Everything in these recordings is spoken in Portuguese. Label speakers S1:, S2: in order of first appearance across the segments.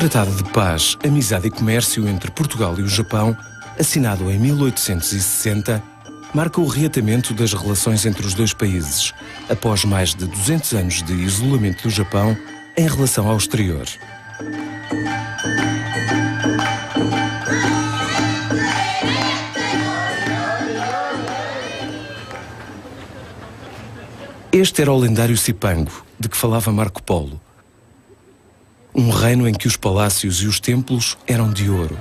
S1: Tratado de Paz, Amizade e Comércio entre Portugal e o Japão, assinado em 1860, marca o reatamento das relações entre os dois países, após mais de 200 anos de isolamento do Japão em relação ao exterior. Este era o lendário Cipango, de que falava Marco Polo. Um reino em que os palácios e os templos eram de ouro.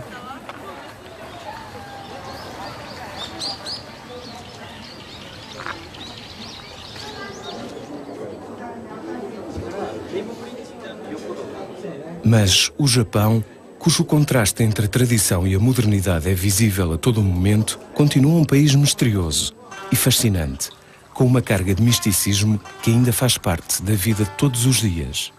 S1: Mas o Japão, cujo contraste entre a tradição e a modernidade é visível a todo momento, continua um país misterioso e fascinante, com uma carga de misticismo que ainda faz parte da vida de todos os dias.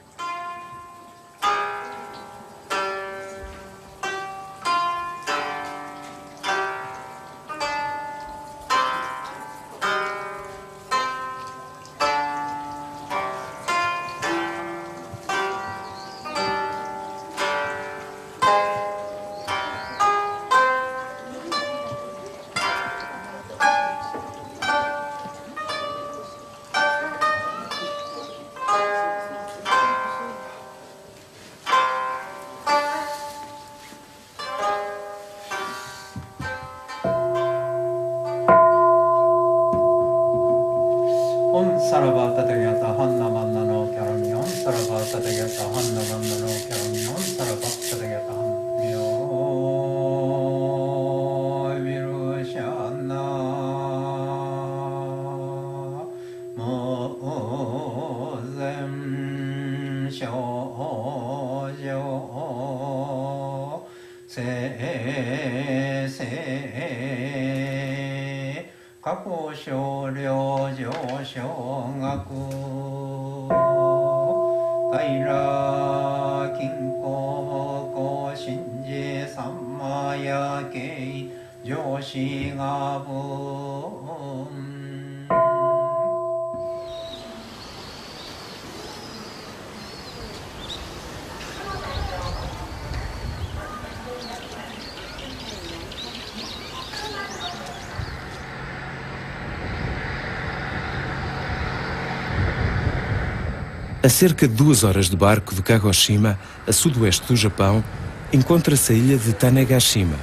S1: A cerca de 2 horas de barco de Kagoshima, a sudoeste do Japão, encontra-se a ilha de Tanegashima.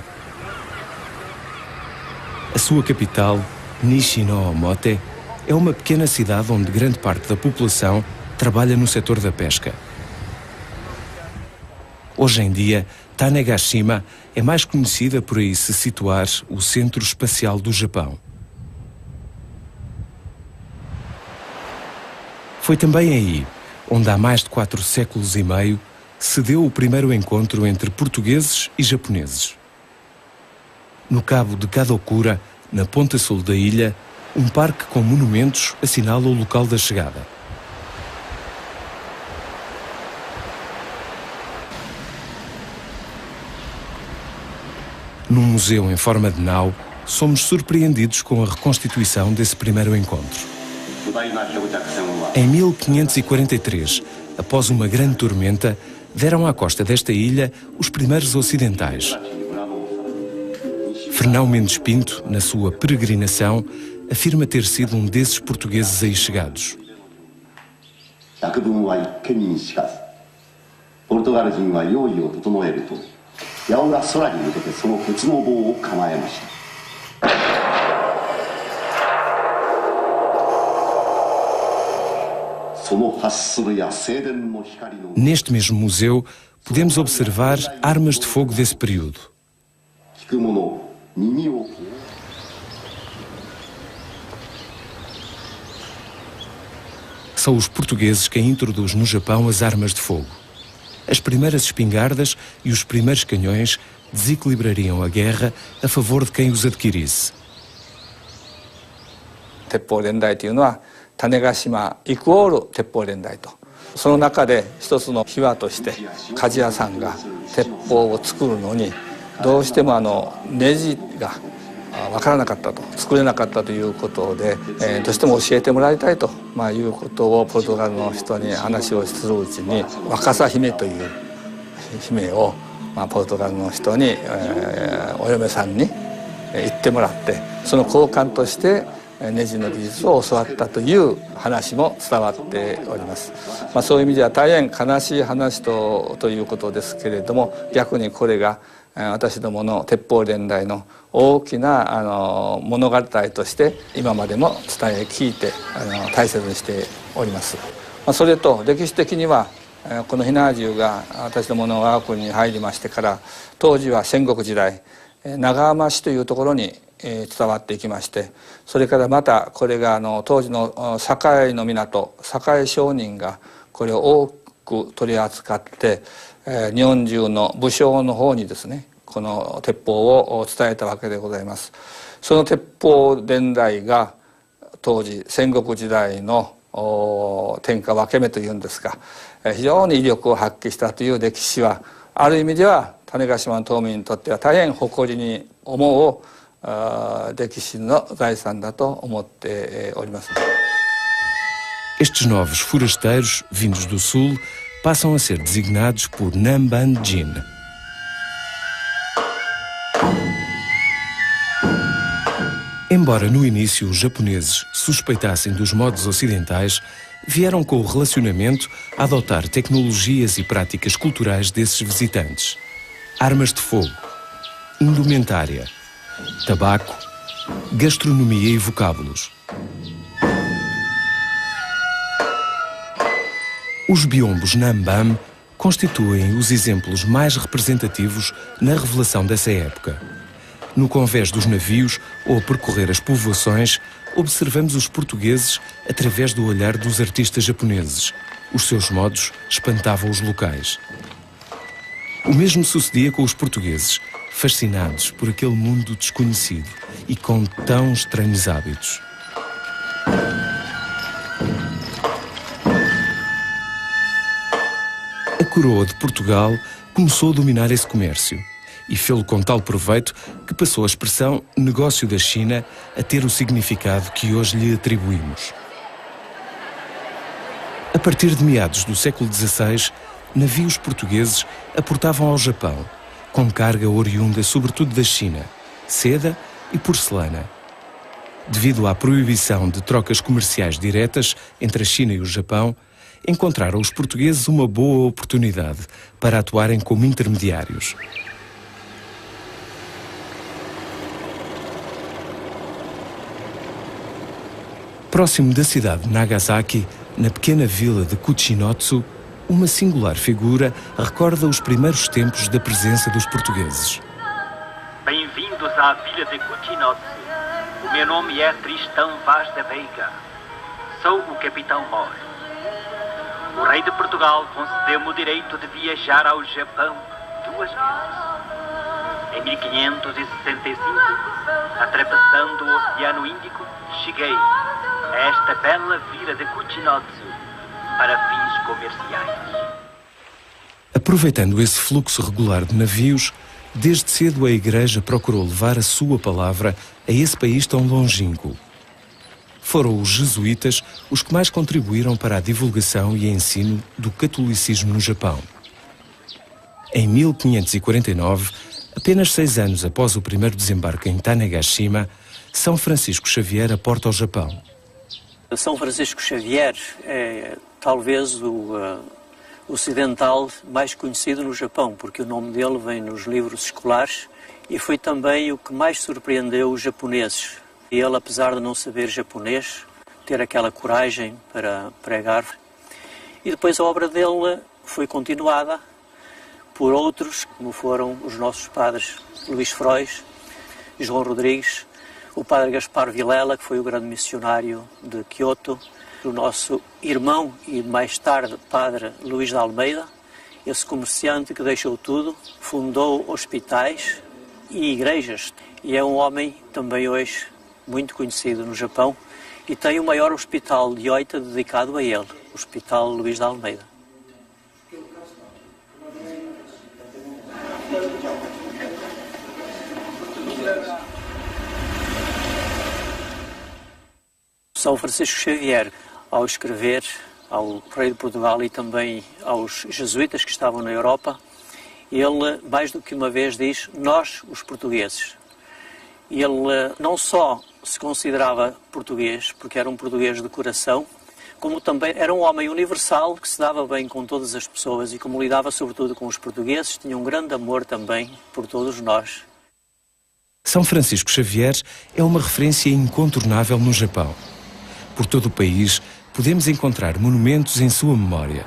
S1: A sua capital, Nishi-no-Omote, é uma pequena cidade onde grande parte da população trabalha no setor da pesca. Hoje em dia, Tanegashima é mais conhecida por aí se situar o Centro Espacial do Japão. Foi também aí onde há mais de 4 séculos e meio se deu o primeiro encontro entre portugueses e japoneses. No cabo de Kadokura, na ponta sul da ilha, um parque com monumentos assinala o local da chegada. Num museu em forma de nau, somos surpreendidos com a reconstituição desse primeiro encontro. Em 1543, após uma grande tormenta, deram à costa desta ilha os primeiros ocidentais. Fernão Mendes Pinto, na sua peregrinação, afirma ter sido um desses portugueses aí chegados. Neste mesmo museu, podemos observar armas de fogo desse período. São os portugueses quem introduz no Japão as armas de fogo. As primeiras espingardas e os primeiros canhões desequilibrariam a guerra a favor de quem os adquirisse.
S2: 種子島イコール鉄砲連隊と、その中で一つの秘話として鍛冶屋さんが鉄砲を作るのにどうしてもネジが分からなかったと、作れなかったということで、どうしても教えてもらいたいと、いうことをポルトガルの人に話をするうちに若狭姫という姫を、ポルトガルの人に、お嫁さんに行ってもらって、その交換としてネジの技術を教わったという話も伝わっております。そういう意味では大変悲しい話ということですけれども、逆にこれが私どもの鉄砲伝来の大きな物語として今までも伝え聞いて大切にしております。それと歴史的にはこの火縄銃が私どもの我が国に入りましてから、当時は戦国時代長浜市というところに伝わっていきまして、それからまたこれが当時の堺の港堺商人がこれを多く取り扱って日本中の武将の方にですね、この鉄砲を伝えたわけでございます。その鉄砲伝来が当時戦国時代の天下分け目というんですか、非常に威力を発揮したという歴史は、ある意味では種子島の島民にとっては大変誇りに思う歴史の財産だと思っております。
S1: Estes novos forasteiros, vindos do sul, passam a ser designados por Namban Jin. Embora no início os japoneses suspeitassem dos modos ocidentais, vieram com o relacionamento a adotar tecnologias e práticas culturais desses visitantes. Armas de fogo, indumentária, tabaco, gastronomia e vocábulos. Os biombos Namban constituem os exemplos mais representativos na revelação dessa época. No convés dos navios ou a percorrer as povoações, observamos os portugueses através do olhar dos artistas japoneses. Os seus modos espantavam os locais. O mesmo sucedia com os portugueses, fascinados por aquele mundo desconhecido e com tão estranhos hábitos. A coroa de Portugal começou a dominar esse comércio e fê-lo com tal proveito que passou a expressão negócio da China a ter o significado que hoje lhe atribuímos. A partir de meados do século XVI, navios portugueses aportavam ao Japão, com carga oriunda sobretudo da China, seda e porcelana. Devido à proibição de trocas comerciais diretas entre a China e o Japão, encontraram os portugueses uma boa oportunidade para atuarem como intermediários. Próximo da cidade de Nagasaki, na pequena vila de Kuchinotsu, uma singular figura recorda os primeiros tempos da presença dos portugueses.
S3: Bem-vindos à vila de Kuchinotsu. O meu nome é Tristão Vaz da Veiga. Sou o capitão Mor. O rei de Portugal concedeu-me o direito de viajar ao Japão 2 vezes. Em 1565, atravessando o Oceano Índico, cheguei a esta bela vila de Kuchinotsu para fins comerciais.
S1: Aproveitando esse fluxo regular de navios, desde cedo a Igreja procurou levar a sua palavra a esse país tão longínquo. Foram os jesuítas os que mais contribuíram para a divulgação e ensino do catolicismo no Japão. Em 1549, apenas 6 anos após o primeiro desembarque em Tanegashima, São Francisco Xavier aporta ao Japão.
S4: São Francisco Xavier é talvez o ocidental mais conhecido no Japão, porque o nome dele vem nos livros escolares e foi também o que mais surpreendeu os japoneses. Ele, apesar de não saber japonês, ter aquela coragem para pregar. E depois a obra dele foi continuada por outros, como foram os nossos padres Luís Frois, João Rodrigues, o padre Gaspar Vilela, que foi o grande missionário de Kyoto, o nosso irmão e mais tarde padre Luís de Almeida, esse comerciante que deixou tudo, fundou hospitais e igrejas. E é um homem também hoje muito conhecido no Japão e tem o maior hospital de Oita dedicado a ele, o Hospital Luís de Almeida. São Francisco Xavier, ao escrever ao rei de Portugal e também aos jesuítas que estavam na Europa, ele, mais do que uma vez, diz nós, os portugueses. Ele não só se considerava português, porque era um português de coração, como também era um homem universal que se dava bem com todas as pessoas e como lidava sobretudo com os portugueses, tinha um grande amor também por todos nós.
S1: São Francisco Xavier é uma referência incontornável no Japão. Por todo o país podemos encontrar monumentos em sua memória.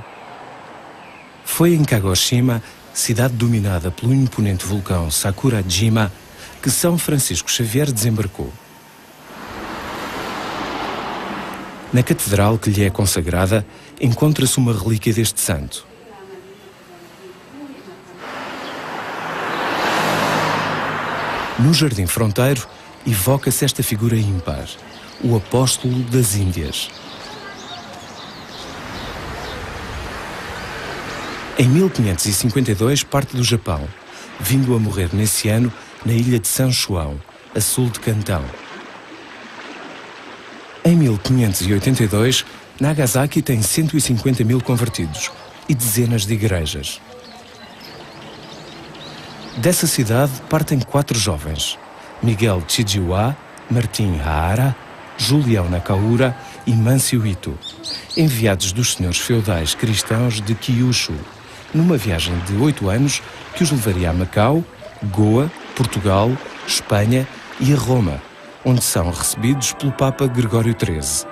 S1: Foi em Kagoshima, cidade dominada pelo imponente vulcão Sakurajima, que São Francisco Xavier desembarcou. Na catedral que lhe é consagrada, encontra-se uma relíquia deste santo. No Jardim Fronteiro, evoca-se esta figura ímpar, o apóstolo das Índias. Em 1552 parte do Japão, vindo a morrer nesse ano na ilha de São João, a sul de Cantão. Em 1582, Nagasaki tem 150 mil convertidos e dezenas de igrejas. Dessa cidade partem 4 jovens, Miguel Chijiwa, Martin Hara, Julião Nakaura e Mancio Ito, enviados dos senhores feudais cristãos de Kyushu, numa viagem de 8 anos que os levaria a Macau, Goa, Portugal, Espanha e a Roma, onde são recebidos pelo Papa Gregório XIII.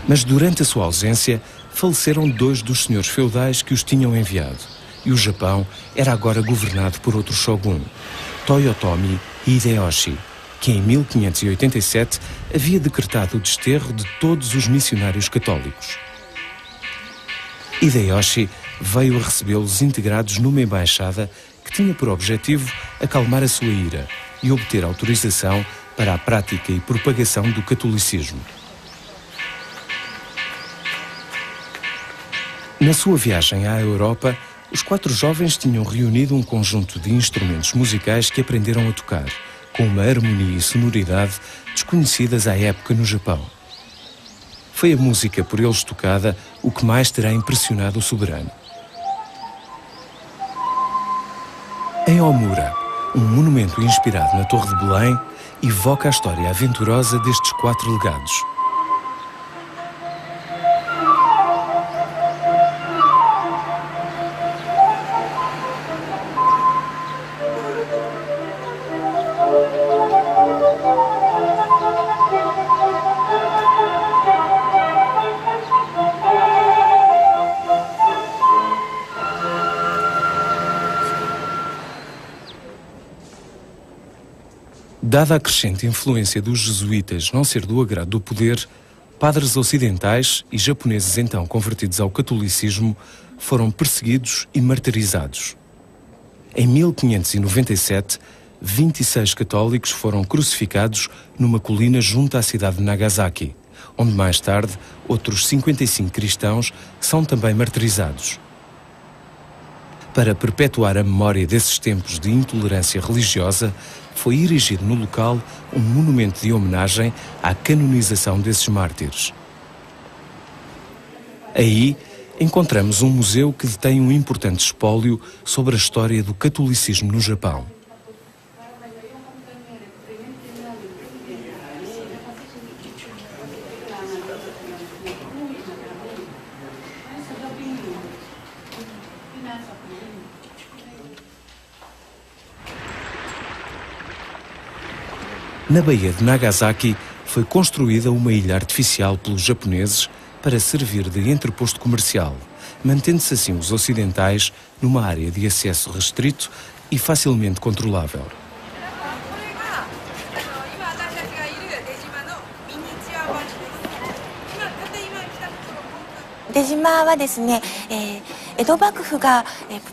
S1: Mas durante a sua ausência, faleceram 2 dos senhores feudais que os tinham enviado, e o Japão era agora governado por outro shogun, Toyotomi Hideyoshi, que em 1587 havia decretado o desterro de todos os missionários católicos. Hideyoshi veio a recebê-los integrados numa embaixada que tinha por objetivo acalmar a sua ira e obter autorização para a prática e propagação do catolicismo. Na sua viagem à Europa, os 4 jovens tinham reunido um conjunto de instrumentos musicais que aprenderam a tocar, com uma harmonia e sonoridade desconhecidas à época no Japão. Foi a música por eles tocada o que mais terá impressionado o soberano. Em Omura, um monumento inspirado na Torre de Belém, evoca a história aventurosa destes 4 legados. Dada a crescente influência dos jesuítas não ser do agrado do poder, padres ocidentais e japoneses então convertidos ao catolicismo foram perseguidos e martirizados. Em 1597, 26 católicos foram crucificados numa colina junto à cidade de Nagasaki, onde mais tarde outros 55 cristãos são também martirizados. Para perpetuar a memória desses tempos de intolerância religiosa, foi erigido no local um monumento de homenagem à canonização desses mártires. Aí encontramos um museu que detém um importante espólio sobre a história do catolicismo no Japão. Na Baía de Nagasaki foi construída uma ilha artificial pelos japoneses para servir de entreposto comercial, mantendo-se assim os ocidentais numa área de acesso restrito e facilmente controlável.
S5: 江戸幕府が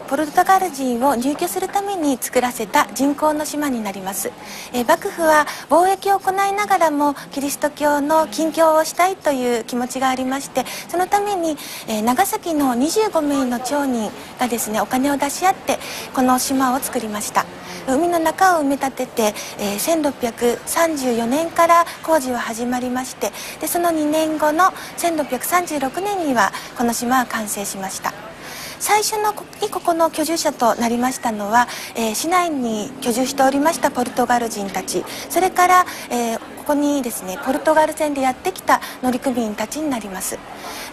S5: ポルトガル人を入居するために作らせた人工の島になります。幕府は貿易を行いながらもキリスト教の禁教をしたいという気持ちがありまして、そのために長崎の25名の町人がですね、お金を出し合ってこの島を作りました。海の中を埋め立てて、1634年から工事は始まりまして、でその2年後の1636年にはこの島は完成しました。最初にここの居住者となりましたのは、市内に居住しておりましたポルトガル人たち、それから、ここにですねポルトガル船でやってきた乗組員たちになります。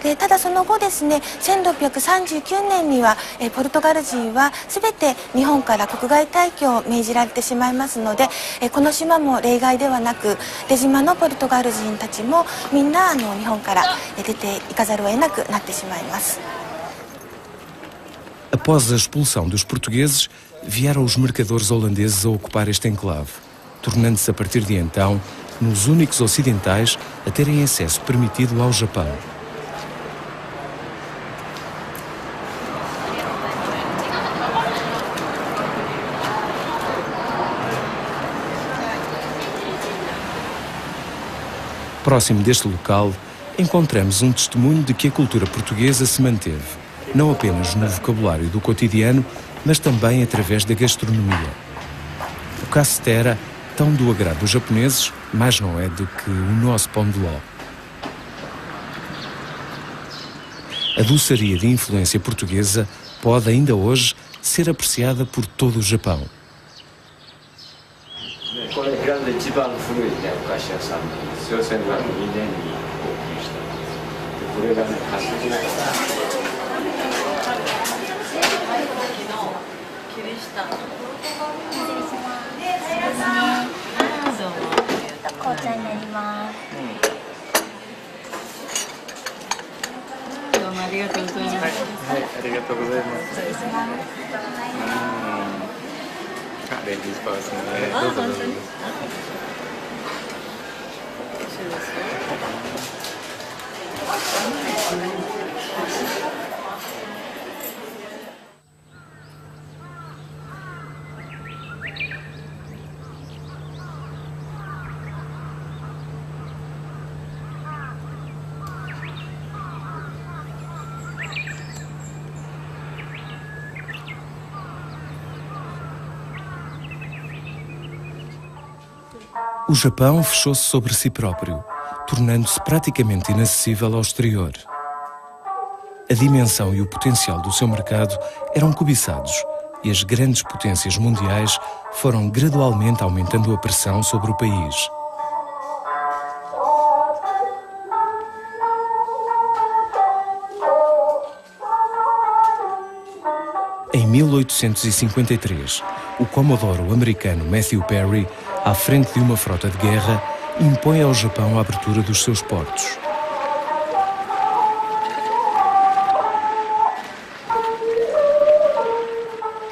S5: でただその後ですね、1639年には、ポルトガル人は全て日本から国外退去を命じられてしまいますので、この島も例外ではなく、出島のポルトガル人たちもみんな日本から出ていかざるを得なくなってしまいます。
S1: Após a expulsão dos portugueses, vieram os mercadores holandeses a ocupar este enclave, tornando-se a partir de então nos únicos ocidentais a terem acesso permitido ao Japão. Próximo deste local, encontramos um testemunho de que a cultura portuguesa se manteve, não apenas no vocabulário do cotidiano, mas também através da gastronomia. O cassitera, tão do agrado dos japoneses, mais não é do que o nosso pão de ló. A doçaria de influência portuguesa pode ainda hoje ser apreciada por todo o Japão. O Japão fechou-se sobre si próprio, tornando-se praticamente inacessível ao exterior. A dimensão e o potencial do seu mercado eram cobiçados e as grandes potências mundiais foram gradualmente aumentando a pressão sobre o país. Em 1853, o comodoro americano Matthew Perry, à frente de uma frota de guerra, impõe ao Japão a abertura dos seus portos.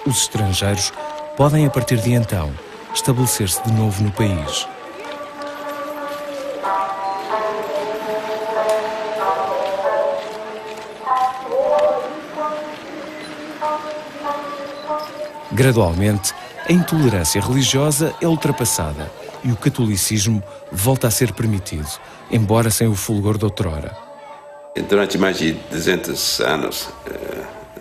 S1: Os estrangeiros podem, a partir de então, estabelecer-se de novo no país. Gradualmente, a intolerância religiosa é ultrapassada e o catolicismo volta a ser permitido, embora sem o fulgor de outrora.
S6: Durante mais de 200 anos,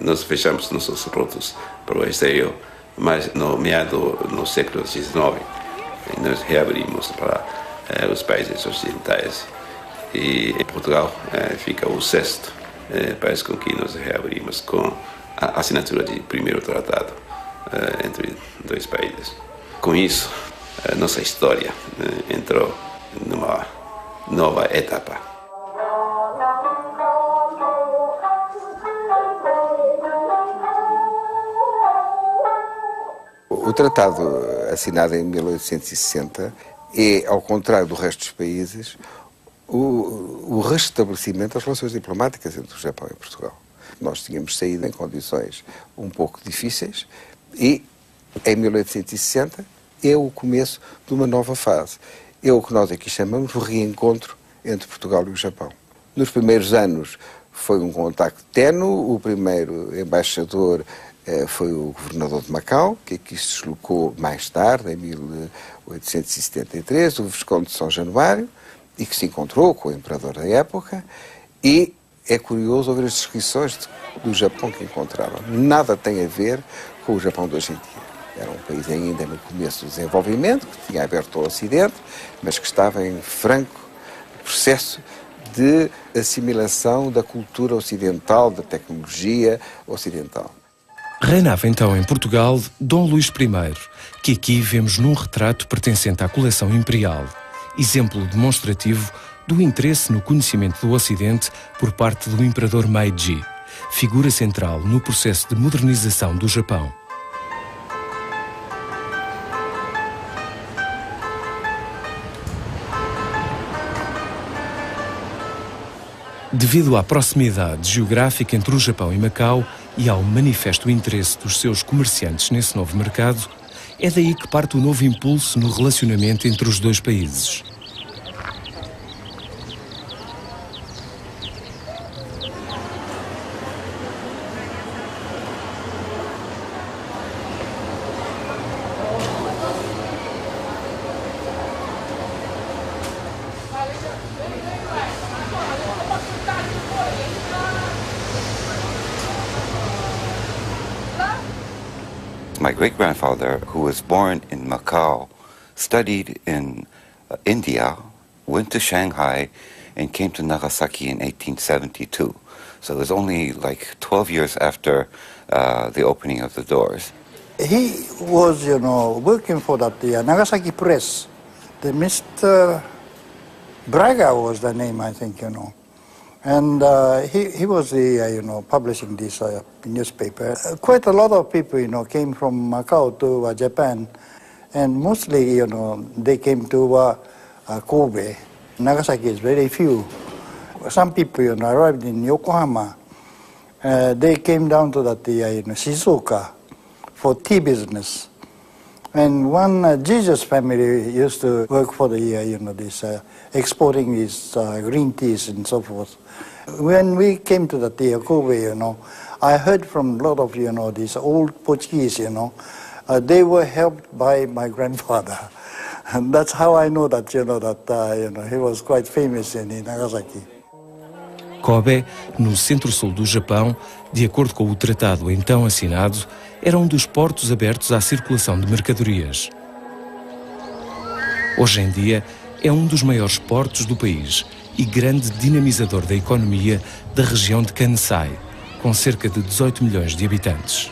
S6: nós fechamos nossos portos para o exterior, mas no século XIX, nós reabrimos para os países ocidentais. E em Portugal fica o sexto país com que nós reabrimos com a assinatura de primeiro tratado entre dois países. Com isso, nossa história entrou numa nova etapa.
S7: O tratado assinado em 1860 é, ao contrário do resto dos países, o restabelecimento das relações diplomáticas entre o Japão e Portugal. Nós tínhamos saído em condições um pouco difíceis e, em 1860, é o começo de uma nova fase. É o que nós aqui chamamos de reencontro entre Portugal e o Japão. Nos primeiros anos foi um contacto ténue. O primeiro embaixador foi o governador de Macau, que aqui se deslocou mais tarde, em 1873, o Visconde de São Januário, e que se encontrou com o imperador da época. E é curioso ouvir as descrições do Japão que encontraram. Nada tem a ver com o Japão de hoje em dia. Era um país ainda no começo do desenvolvimento, que tinha aberto ao Ocidente, mas que estava em franco processo de assimilação da cultura ocidental, da tecnologia ocidental.
S1: Reinava então em Portugal Dom Luís I, que aqui vemos num retrato pertencente à coleção imperial, exemplo demonstrativo do interesse no conhecimento do Ocidente por parte do imperador Meiji, figura central no processo de modernização do Japão. Devido à proximidade geográfica entre o Japão e Macau e ao manifesto interesse dos seus comerciantes nesse novo mercado, é daí que parte o novo impulso no relacionamento entre os dois países.
S8: My great-grandfather, who was born in Macau, studied in India, went to Shanghai, and came to Nagasaki in 1872. So it was only like 12 years after the opening of the doors.
S9: He was, working for that Nagasaki Press. The Mr. Braga was the name, I think, And he was the, publishing this newspaper. Quite a lot of people, came from Macau to Japan, and mostly, they came to Kobe. Nagasaki is very few. Some people, arrived in Yokohama. They came down to that, Shizuoka for tea business. And one Jesus family used to work for the, this exporting these green teas and so forth. When we came to the Kobe, I heard from a lot of, these old Portuguese, they were helped by my grandfather. And that's how I know that, he was quite famous in Nagasaki.
S1: Kobe, no centro-sul do Japão, de acordo com o tratado então assinado, era um dos portos abertos à circulação de mercadorias. Hoje em dia, é um dos maiores portos do país e grande dinamizador da economia da região de Kansai, com cerca de 18 milhões de habitantes.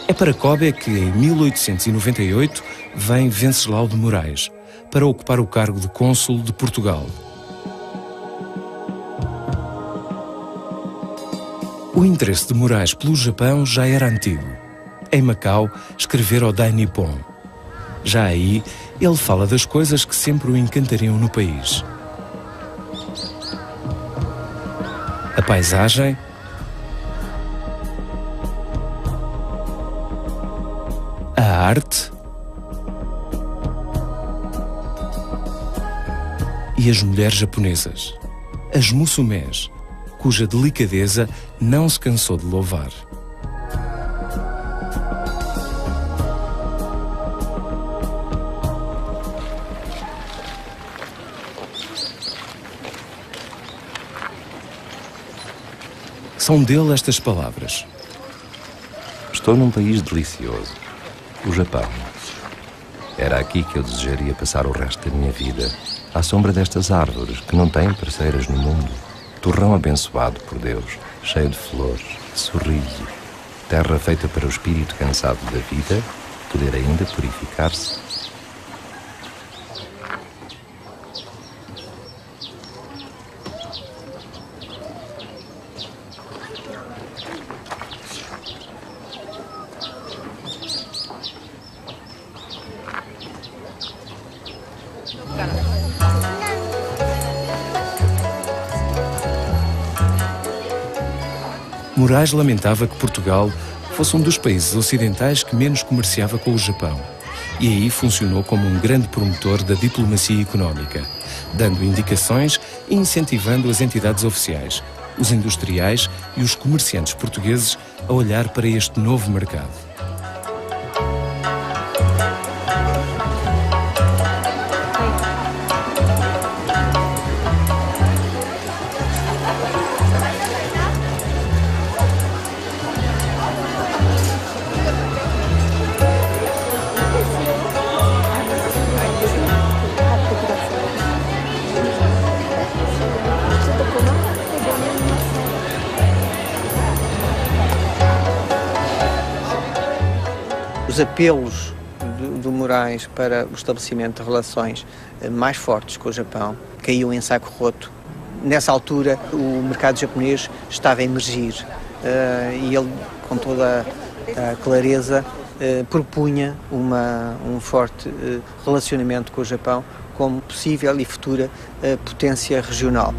S1: É para Kobe que, em 1898, vem Venceslau de Moraes, para ocupar o cargo de cônsul de Portugal. O interesse de Moraes pelo Japão já era antigo. Em Macau, escrevera o Dai Nippon. Já aí, ele fala das coisas que sempre o encantariam no país. A paisagem, a arte e as mulheres japonesas, as musumés, cuja delicadeza não se cansou de louvar. São dele estas palavras.
S10: Estou num país delicioso, o Japão. Era aqui que eu desejaria passar o resto da minha vida, à sombra destas árvores que não têm parceiras no mundo. Torrão abençoado por Deus, cheio de flores, de sorriso. Terra feita para o espírito cansado da vida poder ainda purificar-se.
S1: Moraes lamentava que Portugal fosse um dos países ocidentais que menos comerciava com o Japão, e aí funcionou como um grande promotor da diplomacia económica, dando indicações e incentivando as entidades oficiais, os industriais e os comerciantes portugueses a olhar para este novo mercado.
S11: Os apelos do Moraes para o estabelecimento de relações mais fortes com o Japão caiu em saco roto. Nessa altura, o mercado japonês estava a emergir e ele, com toda a clareza, propunha um forte relacionamento com o Japão como possível e futura potência regional.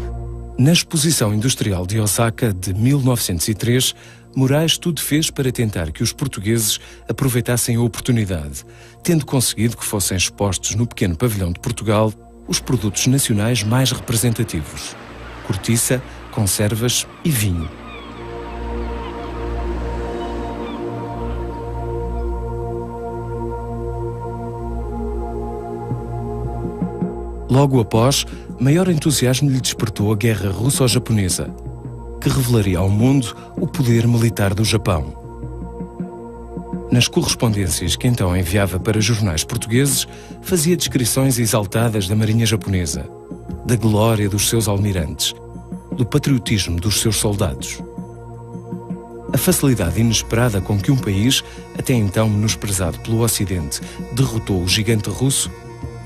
S1: Na Exposição Industrial de Osaka de 1903, Moraes tudo fez para tentar que os portugueses aproveitassem a oportunidade, tendo conseguido que fossem expostos no pequeno pavilhão de Portugal os produtos nacionais mais representativos: cortiça, conservas e vinho. Logo após, maior entusiasmo lhe despertou a guerra russo-japonesa, que revelaria ao mundo o poder militar do Japão. Nas correspondências que então enviava para jornais portugueses, fazia descrições exaltadas da marinha japonesa, da glória dos seus almirantes, do patriotismo dos seus soldados. A facilidade inesperada com que um país, até então menosprezado pelo Ocidente, derrotou o gigante russo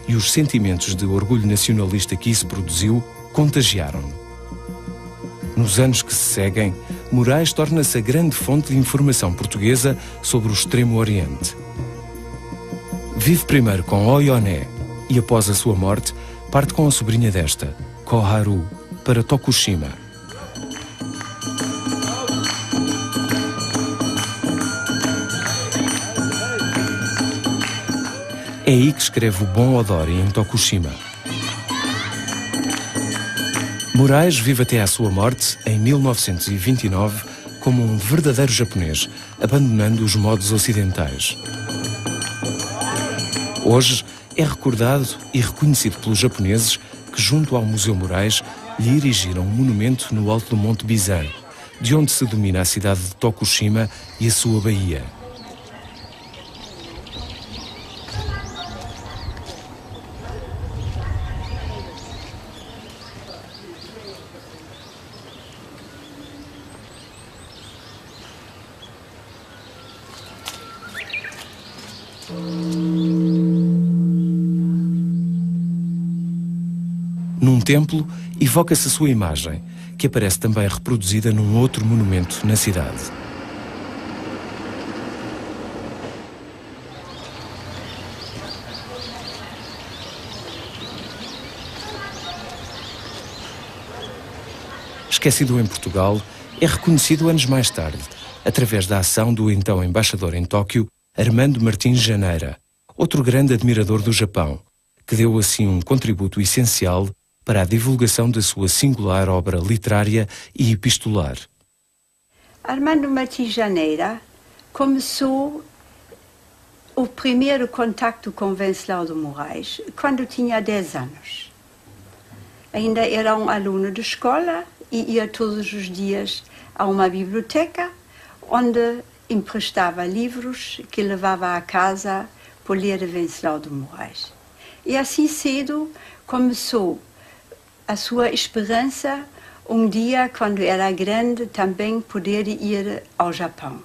S1: e os sentimentos de orgulho nacionalista que isso produziu contagiaram-no. Nos anos que se seguem, Moraes torna-se a grande fonte de informação portuguesa sobre o Extremo Oriente. Vive primeiro com Oyone e, após a sua morte, parte com a sobrinha desta, Koharu, para Tokushima. É aí que escreve o Bom Odori, em Tokushima. Moraes vive até à sua morte, em 1929, como um verdadeiro japonês, abandonando os modos ocidentais. Hoje é recordado e reconhecido pelos japoneses que, junto ao Museu Moraes, lhe erigiram um monumento no alto do Monte Bizan, de onde se domina a cidade de Tokushima e a sua baía. Num templo, evoca-se a sua imagem, que aparece também reproduzida num outro monumento na cidade. Esquecido em Portugal, é reconhecido anos mais tarde, através da ação do então embaixador em Tóquio, Armando Martins Janeira, outro grande admirador do Japão, que deu assim um contributo essencial para a divulgação da sua singular obra literária e epistolar.
S12: Armando Martins Janeira começou o primeiro contacto com Venceslau de Moraes quando tinha 10 anos. Ainda era um aluno de escola e ia todos os dias a uma biblioteca onde emprestava livros que levava a casa por ler Venceslau de Moraes. E assim cedo começou a sua esperança, um dia, quando era grande, também poder ir ao Japão.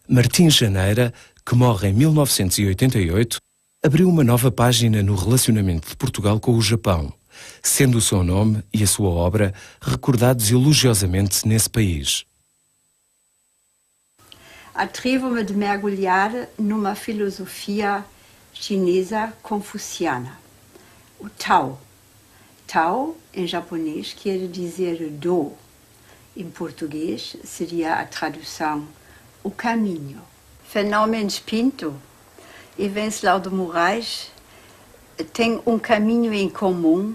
S1: Martins Janeira, que morre em 1988, abriu uma nova página no relacionamento de Portugal com o Japão, sendo o seu nome e a sua obra recordados elogiosamente nesse país.
S12: Atrevo-me de mergulhar numa filosofia chinesa confuciana, o Tao. Tao, em japonês, quer dizer do. Em português, seria a tradução o caminho. Fernão Pinto e Venceslau de Moraes têm um caminho em comum,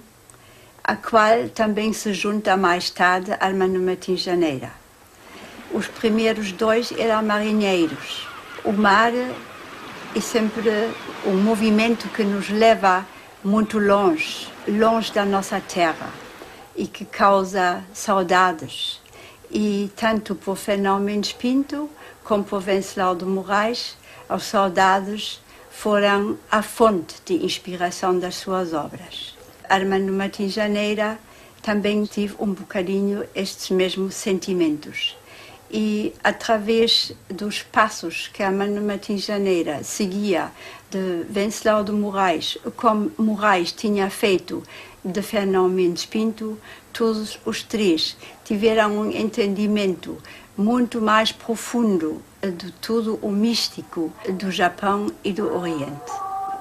S12: a qual também se junta mais tarde Armando Martins Janeira. Os primeiros dois eram marinheiros. O mar é sempre um movimento que nos leva muito longe, longe da nossa terra, e que causa saudades. E tanto por Fernão Mendes Pinto como por Venceslau de Moraes, as saudades foram a fonte de inspiração das suas obras. Armando Martins Janeira também teve um bocadinho estes mesmos sentimentos. E através dos passos que Armando Martins Janeira seguia de Venceslau de Moraes, como Moraes tinha feito de Fernão Mendes Pinto, todos os três tiveram um entendimento muito mais profundo de tudo o místico do Japão e do Oriente.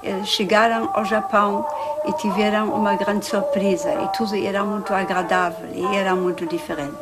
S12: Eles chegaram ao Japão e tiveram uma grande surpresa, e tudo era muito agradável e era muito diferente.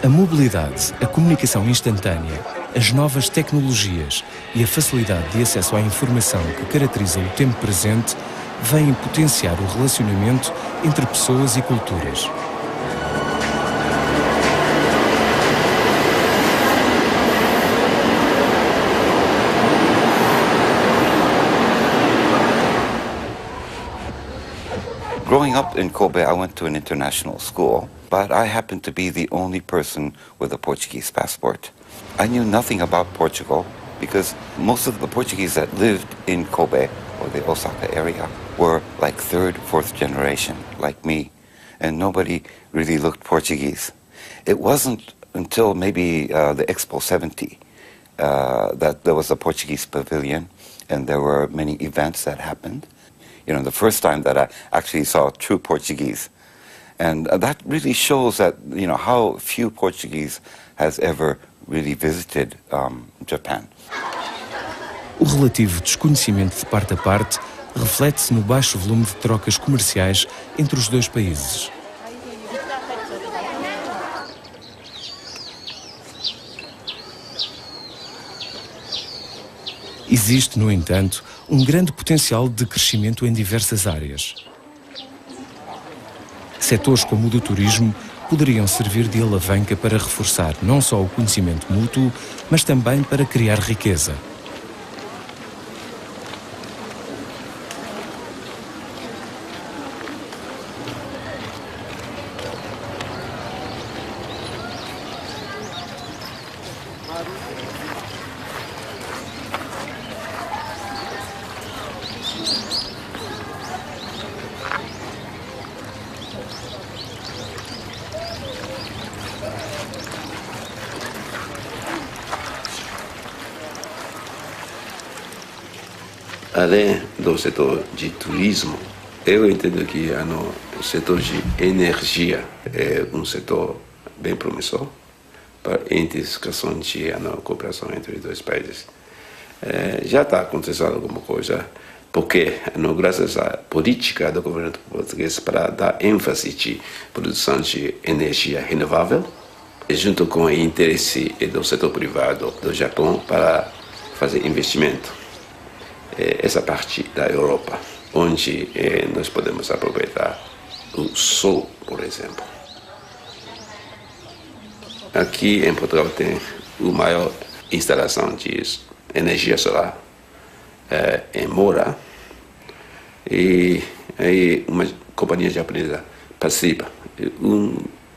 S1: A mobilidade, a comunicação instantânea, as novas tecnologias e a facilidade de acesso à informação que caracteriza o tempo presente vêm potenciar o relacionamento entre pessoas e culturas.
S8: Growing up in Kobe, I went to an international school, but I happened to be the only person with a Portuguese passport. I knew nothing about Portugal because most of the Portuguese that lived in Kobe or the Osaka area were like third, fourth generation, like me, and nobody really looked Portuguese. It wasn't until maybe the Expo 70 that there was a Portuguese pavilion and there were many events that happened. You know, the first time that I actually saw true Portuguese. And that really shows that, you know, how few Portuguese has ever really visited Japan.
S1: O relativo desconhecimento de parte a parte reflete-se no baixo volume de trocas comerciais entre os dois países. Existe, no entanto, um grande potencial de crescimento em diversas áreas. Setores como o do turismo poderiam servir de alavanca para reforçar não só o conhecimento mútuo, mas também para criar riqueza.
S6: além do setor de turismo, eu entendo que o setor de energia é um setor bem promissor para a intensificação de cooperação entre os dois países. Já está acontecendo alguma coisa, porque graças à política do governo português para dar ênfase de produção de energia renovável, junto com o interesse do setor privado do Japão para fazer investimento. Essa parte da Europa, onde nós podemos aproveitar o sol, por exemplo. Aqui em Portugal tem a maior instalação de energia solar em Moura, e aí uma companhia japonesa participa. Um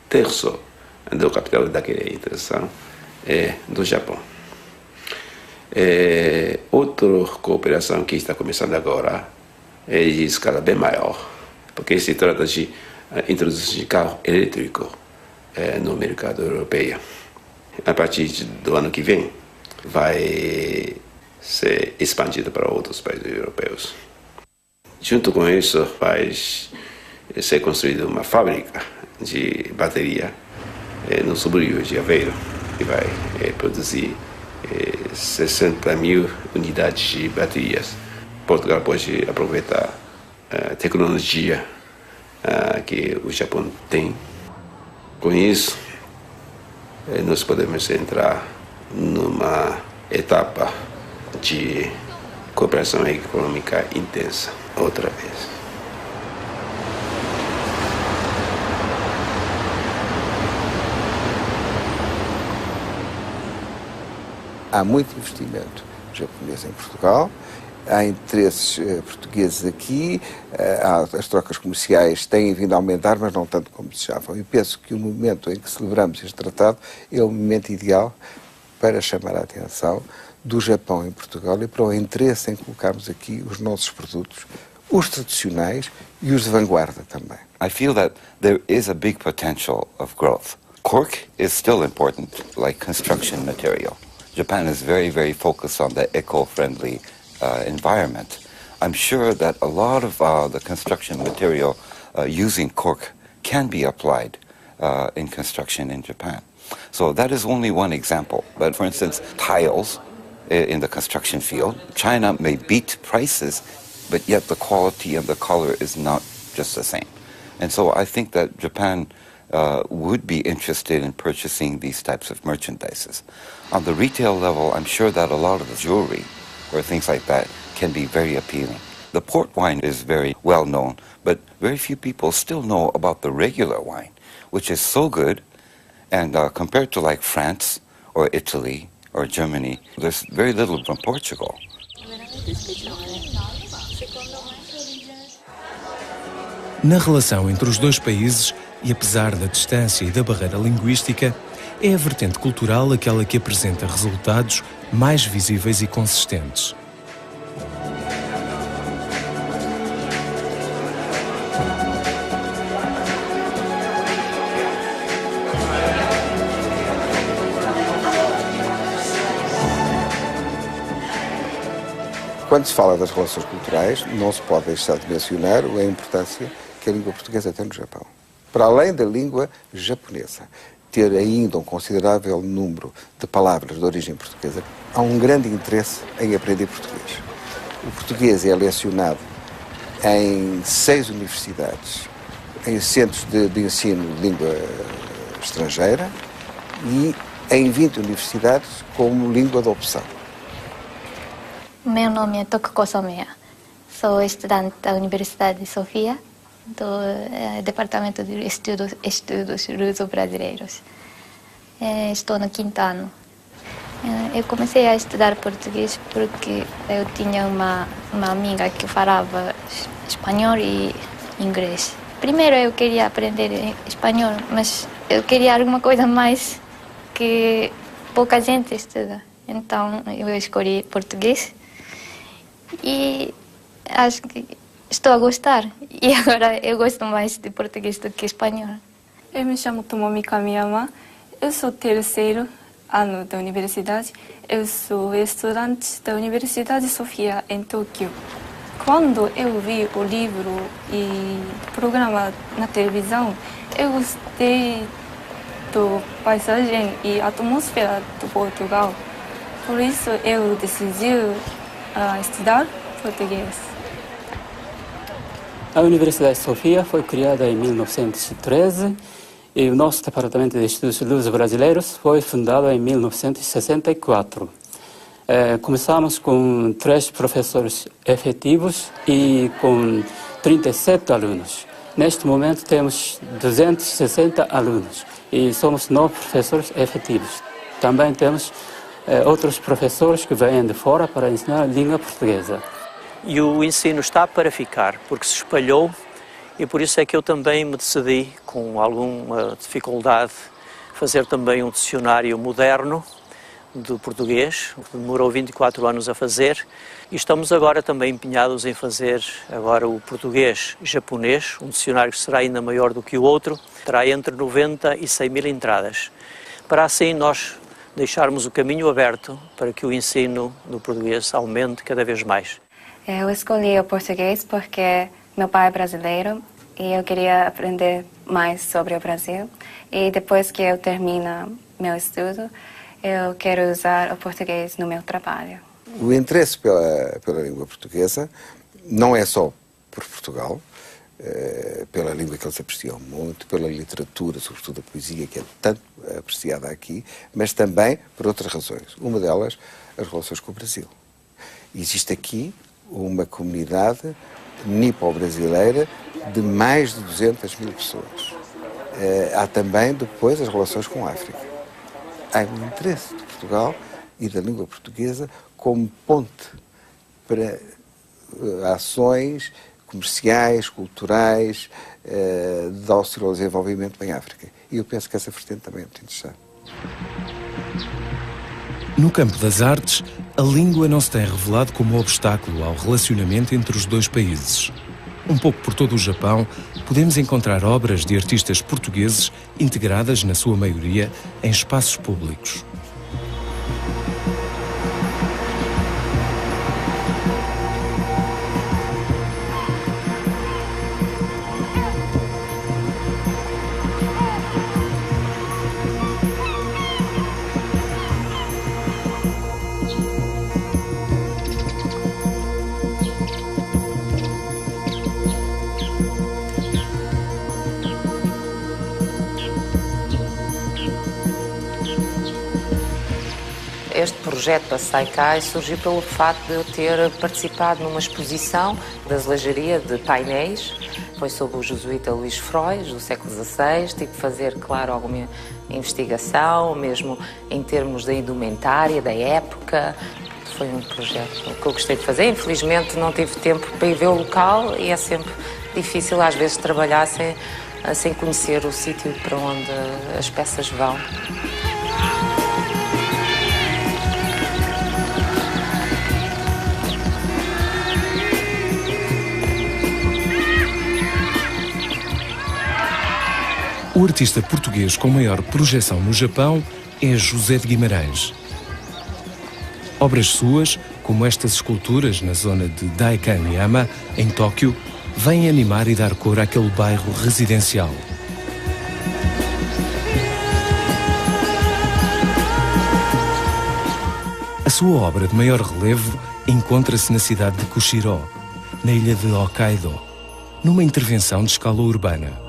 S6: terço do capital daquela instalação é do Japão. Outra cooperação que está começando agora é de escala bem maior, porque se trata de introdução de carro elétrico no mercado europeu. A partir do ano que vem, vai ser expandido para outros países europeus. Junto com isso, vai ser construída uma fábrica de bateria no subúrbio de Aveiro, que vai produzir 60 mil unidades de baterias. Portugal pode aproveitar a tecnologia que o Japão tem. Com isso, nós podemos entrar numa etapa de cooperação econômica intensa outra vez.
S7: Há muito investimento japonês em Portugal, há interesses portugueses aqui, as trocas comerciais têm vindo a aumentar, mas não tanto como desejavam. E penso que o momento em que celebramos este tratado é o momento ideal para chamar a atenção do Japão em Portugal e para o interesse em colocarmos aqui os nossos produtos, os tradicionais e os de vanguarda também.
S8: I feel that there is a big potential of growth. Cork is still important, like construction material. Japan is very, very focused on the eco-friendly environment. I'm sure that a lot of the construction material using cork can be applied in construction in Japan. So that is only one example. But for instance, tiles in the construction field, China may beat prices, but yet the quality and the color is not just the same. And so I think that Japan would be interested in purchasing these types of merchandises. On the retail level, I'm sure that a lot of the jewelry or things like that can be very appealing. The port wine is very well known, but very few people still know about the regular wine, which is so good, and compared to like France or Italy or Germany, there's very little from Portugal.
S1: Na relação entre os dois países, e apesar da distância e da barreira linguística, é a vertente cultural aquela que apresenta resultados mais visíveis e consistentes.
S7: Quando se fala das relações culturais, não se pode deixar de mencionar a importância que a língua portuguesa tem no Japão. Para além da língua japonesa ter ainda um considerável número de palavras de origem portuguesa, há um grande interesse em aprender português. O português é lecionado em 6 universidades, em centros de ensino de língua estrangeira e em 20 universidades como língua de opção.
S13: Meu nome é Tokuko Someya. Sou estudante da Universidade de Sofia, do Departamento de Estudos Luso-Brasileiros. Estou no 5º ano. Eu comecei a estudar português porque eu tinha uma amiga que falava espanhol e inglês. Primeiro eu queria aprender espanhol, mas eu queria alguma coisa mais que pouca gente estuda. Então eu escolhi português e acho que estou a gostar. E agora eu gosto mais de português do que espanhol.
S14: Eu me chamo Tomomi Kamiyama. Eu sou 3º ano da universidade, eu sou estudante da Universidade Sofia, em Tóquio. Quando eu vi o livro e o programa na televisão, eu gostei da paisagem e atmosfera do Portugal. Por isso, eu decidi estudar português.
S15: A Universidade Sofia foi criada em 1913 e o nosso Departamento de Estudos Luso-Brasileiros foi fundado em 1964. Começamos com 3 professores efetivos e com 37 alunos. Neste momento temos 260 alunos e somos 9 professores efetivos. Também temos outros professores que vêm de fora para ensinar a língua portuguesa.
S4: E o ensino está para ficar, porque se espalhou, e por isso é que eu também me decidi, com alguma dificuldade, fazer também um dicionário moderno do português, que demorou 24 anos a fazer, e estamos agora também empenhados em fazer agora o português-japonês, um dicionário que será ainda maior do que o outro, terá entre 90 e 100 mil entradas, para assim nós deixarmos o caminho aberto para que o ensino do português aumente cada vez mais.
S16: Eu escolhi o português porque meu pai é brasileiro e eu queria aprender mais sobre o Brasil. E depois que eu termino meu estudo, eu quero usar o português no meu trabalho.
S7: O interesse pela língua portuguesa não é só por Portugal, pela língua que eles apreciam muito, pela literatura, sobretudo a poesia, que é tanto apreciada aqui, mas também por outras razões. Uma delas, as relações com o Brasil. Existe aqui uma comunidade nipo-brasileira de mais de 200 mil pessoas. Há também, depois, as relações com a África. Há um interesse de Portugal e da língua portuguesa como ponte para ações comerciais, culturais, de auxílio ao desenvolvimento em África. E eu penso que essa vertente também é muito interessante.
S1: No campo das artes, a língua não se tem revelado como obstáculo ao relacionamento entre os dois países. Um pouco por todo o Japão, podemos encontrar obras de artistas portugueses integradas, na sua maioria, em espaços públicos.
S17: Este projeto da Saikai surgiu pelo facto de eu ter participado numa exposição de azulejaria de painéis. Foi sobre o jesuíta Luís Freud, do século XVI. Tive que fazer, claro, alguma investigação, mesmo em termos da indumentária, da época. Foi um projeto que eu gostei de fazer. Infelizmente não tive tempo para ir ver o local e é sempre difícil, às vezes, trabalhar sem conhecer o sítio para onde as peças vão.
S1: O artista português com maior projeção no Japão é José de Guimarães. Obras suas, como estas esculturas na zona de Daikaniyama, em Tóquio, vêm animar e dar cor àquele bairro residencial. A sua obra de maior relevo encontra-se na cidade de Kushiro, na ilha de Hokkaido, numa intervenção de escala urbana.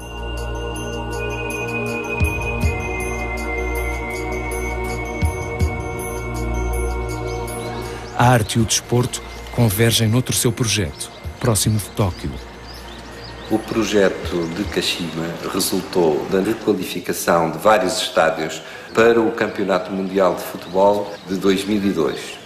S1: A arte e o desporto convergem noutro seu projeto, próximo de Tóquio.
S18: O projeto de Kashima resultou da requalificação de vários estádios para o Campeonato Mundial de Futebol de 2002.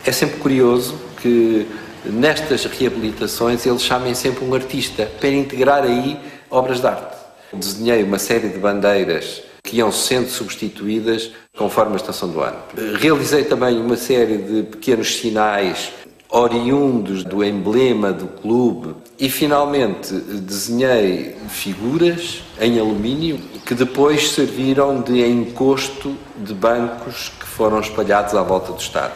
S18: É sempre curioso que nestas reabilitações eles chamem sempre um artista para integrar aí obras de arte. Desenhei uma série de bandeiras que iam sendo substituídas conforme a estação do ano. Realizei também uma série de pequenos sinais oriundos do emblema do clube e finalmente desenhei figuras em alumínio que depois serviram de encosto de bancos que foram espalhados à volta do estádio,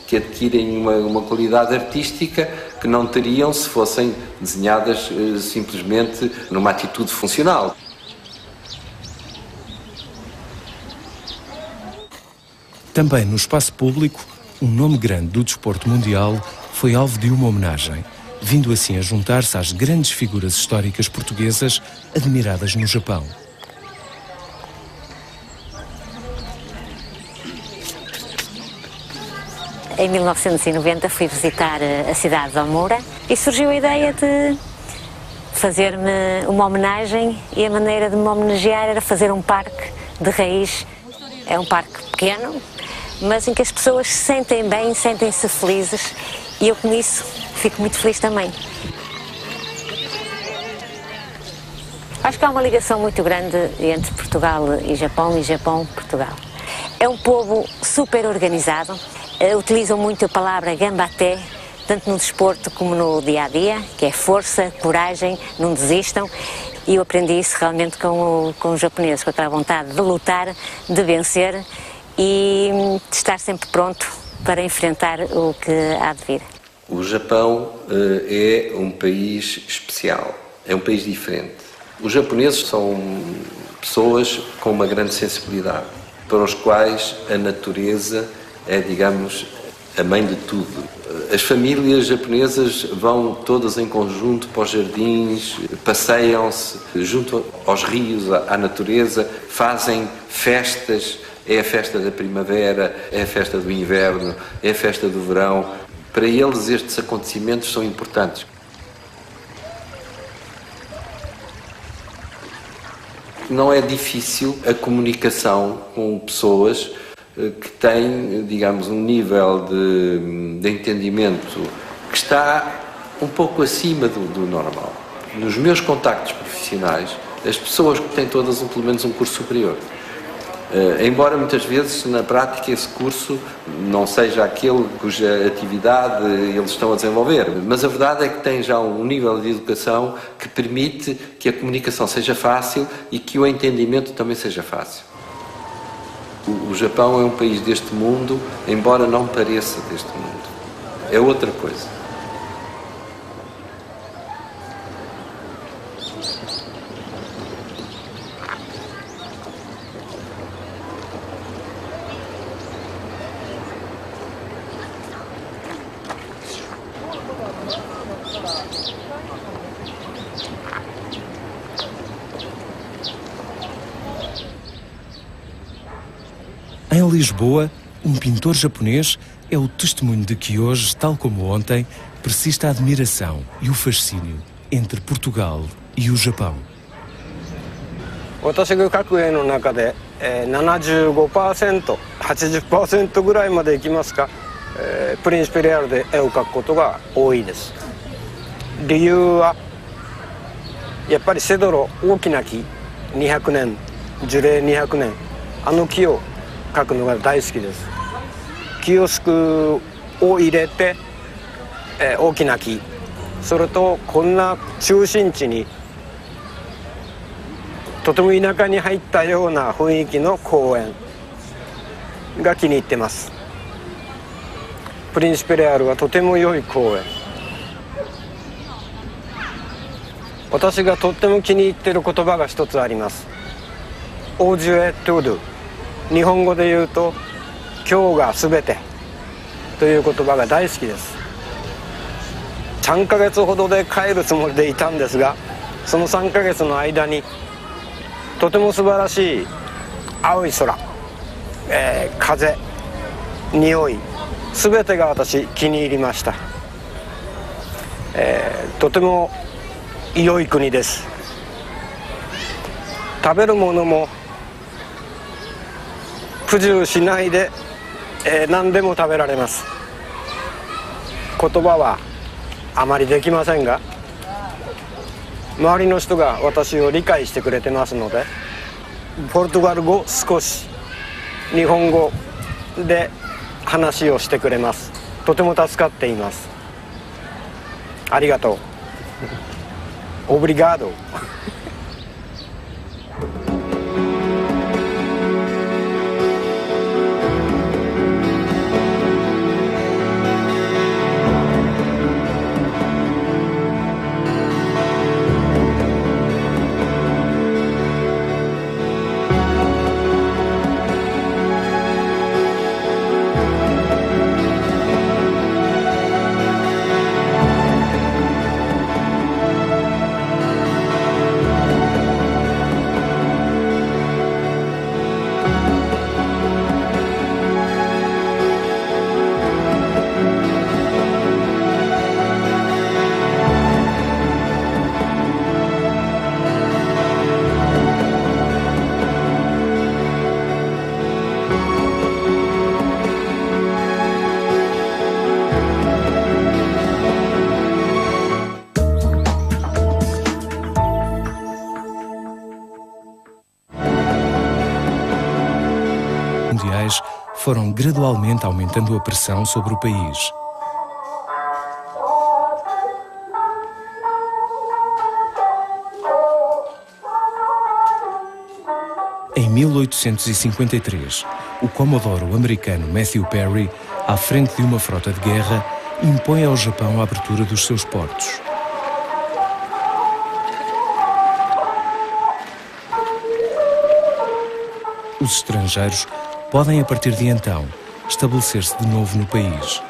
S18: que adquirem uma qualidade artística que não teriam se fossem desenhadas simplesmente numa atitude funcional.
S1: Também no espaço público, um nome grande do desporto mundial foi alvo de uma homenagem, vindo assim a juntar-se às grandes figuras históricas portuguesas admiradas no Japão.
S19: Em 1990 fui visitar a cidade de Omura e surgiu a ideia de fazer-me uma homenagem, e a maneira de me homenagear era fazer um parque de raiz. É um parque pequeno, mas em que as pessoas se sentem bem, sentem-se felizes, e eu com isso fico muito feliz também. Acho que há uma ligação muito grande entre Portugal e Japão-Portugal. É um povo super organizado, utilizam muito a palavra gambaté, tanto no desporto como no dia-a-dia, que é força, coragem, não desistam. E eu aprendi isso realmente com os japoneses, com aquela vontade de lutar, de vencer e de estar sempre pronto para enfrentar o que há de vir.
S18: O Japão é um país especial, é um país diferente. Os japoneses são pessoas com uma grande sensibilidade, para os quais a natureza é, digamos, a mãe de tudo. As famílias japonesas vão todas em conjunto para os jardins, passeiam-se junto aos rios, à natureza, fazem festas. É a festa da primavera, é a festa do inverno, é a festa do verão. Para eles estes acontecimentos são importantes. Não é difícil a comunicação com pessoas que têm, digamos, um nível de entendimento que está um pouco acima do normal. Nos meus contactos profissionais, as pessoas que têm todas pelo menos um curso superior. Embora muitas vezes na prática esse curso não seja aquele cuja atividade eles estão a desenvolver, mas a verdade é que tem já um nível de educação que permite que a comunicação seja fácil e que o entendimento também seja fácil. O Japão é um país deste mundo, embora não pareça deste mundo. É outra coisa.
S1: Em Lisboa, um pintor japonês é o testemunho de que hoje, tal como ontem, persiste a admiração e o fascínio entre Portugal e o Japão.
S20: 私が描く絵の中で 75%、80% ぐらいまでいきますか、プリンシペレアルで絵を描くことが多いです。理由はやっぱりセドロ、大きな木、200年、樹齢200年、あの木を描くのが大好きです。キヨスクを入れて、大きな木、それとこんな中心地にとても田舎に入ったような雰囲気の公園が気に入ってます。プリンシペレアルはとても良い公園。私がとっても気に入っている言葉が一つあります。オージュエトゥドゥ、日本語で言うと今日がすべてという言葉が大好きです。3ヶ月ほどで帰るつもりでいたんですが、その3ヶ月の間にとても素晴らしい青い空、風、匂い、全てが私気に入りました。とても良い国です。食べるものも不自由しないで、何でも食べられます。言葉はあまりできませんが、周りの人が私を理解してくれてますので、ポルトガル語少し、日本語で話をしてくれます。とても助かっています。ありがとう。オブリガード。
S1: mundiais foram gradualmente aumentando a pressão sobre o país. Em 1853, o comodoro americano Matthew Perry, à frente de uma frota de guerra, impõe ao Japão a abertura dos seus portos. Os estrangeiros podem, a partir de então, estabelecer-se de novo no país.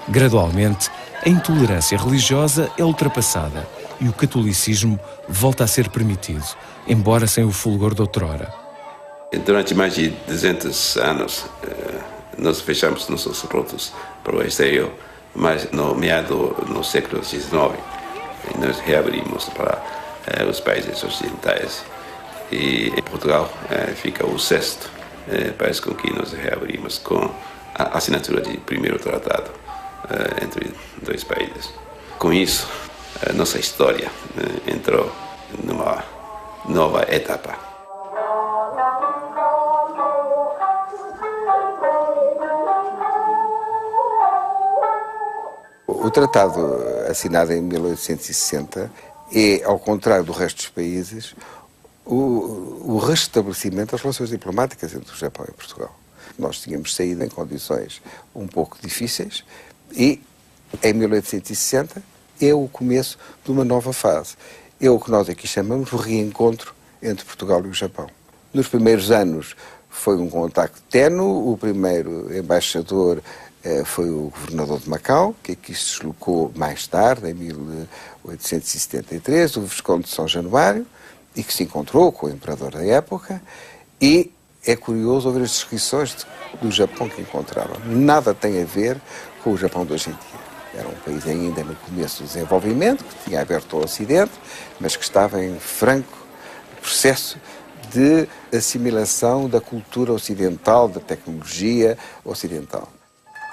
S1: Gradualmente, a intolerância religiosa é ultrapassada e o catolicismo volta a ser permitido, embora sem o fulgor de outrora.
S6: Durante mais de 200 anos, nós fechamos nossos portos para o exterior, mas no meado do século XIX, nós reabrimos para os países ocidentais. E em Portugal fica o sexto país com que nós reabrimos, com a assinatura de primeiro tratado entre dois países. Com isso, nossa história entrou numa nova etapa.
S7: O tratado assinado em 1860 é, ao contrário do resto dos países, o restabelecimento das relações diplomáticas entre o Japão e Portugal. Nós tínhamos saído em condições um pouco difíceis e, em 1860, é o começo de uma nova fase. É o que nós aqui chamamos de reencontro entre Portugal e o Japão. Nos primeiros anos foi um contacto ténue. O primeiro embaixador foi o governador de Macau, que aqui se deslocou mais tarde, em 1873, o Visconde de São Januário, e que se encontrou com o imperador da época. E é curioso ouvir as descrições do Japão que encontrava. Nada tem a ver com o Japão de hoje em dia. Era um país ainda no começo do desenvolvimento, que tinha aberto ao Ocidente, mas que estava em franco processo de assimilação da cultura ocidental, da tecnologia ocidental.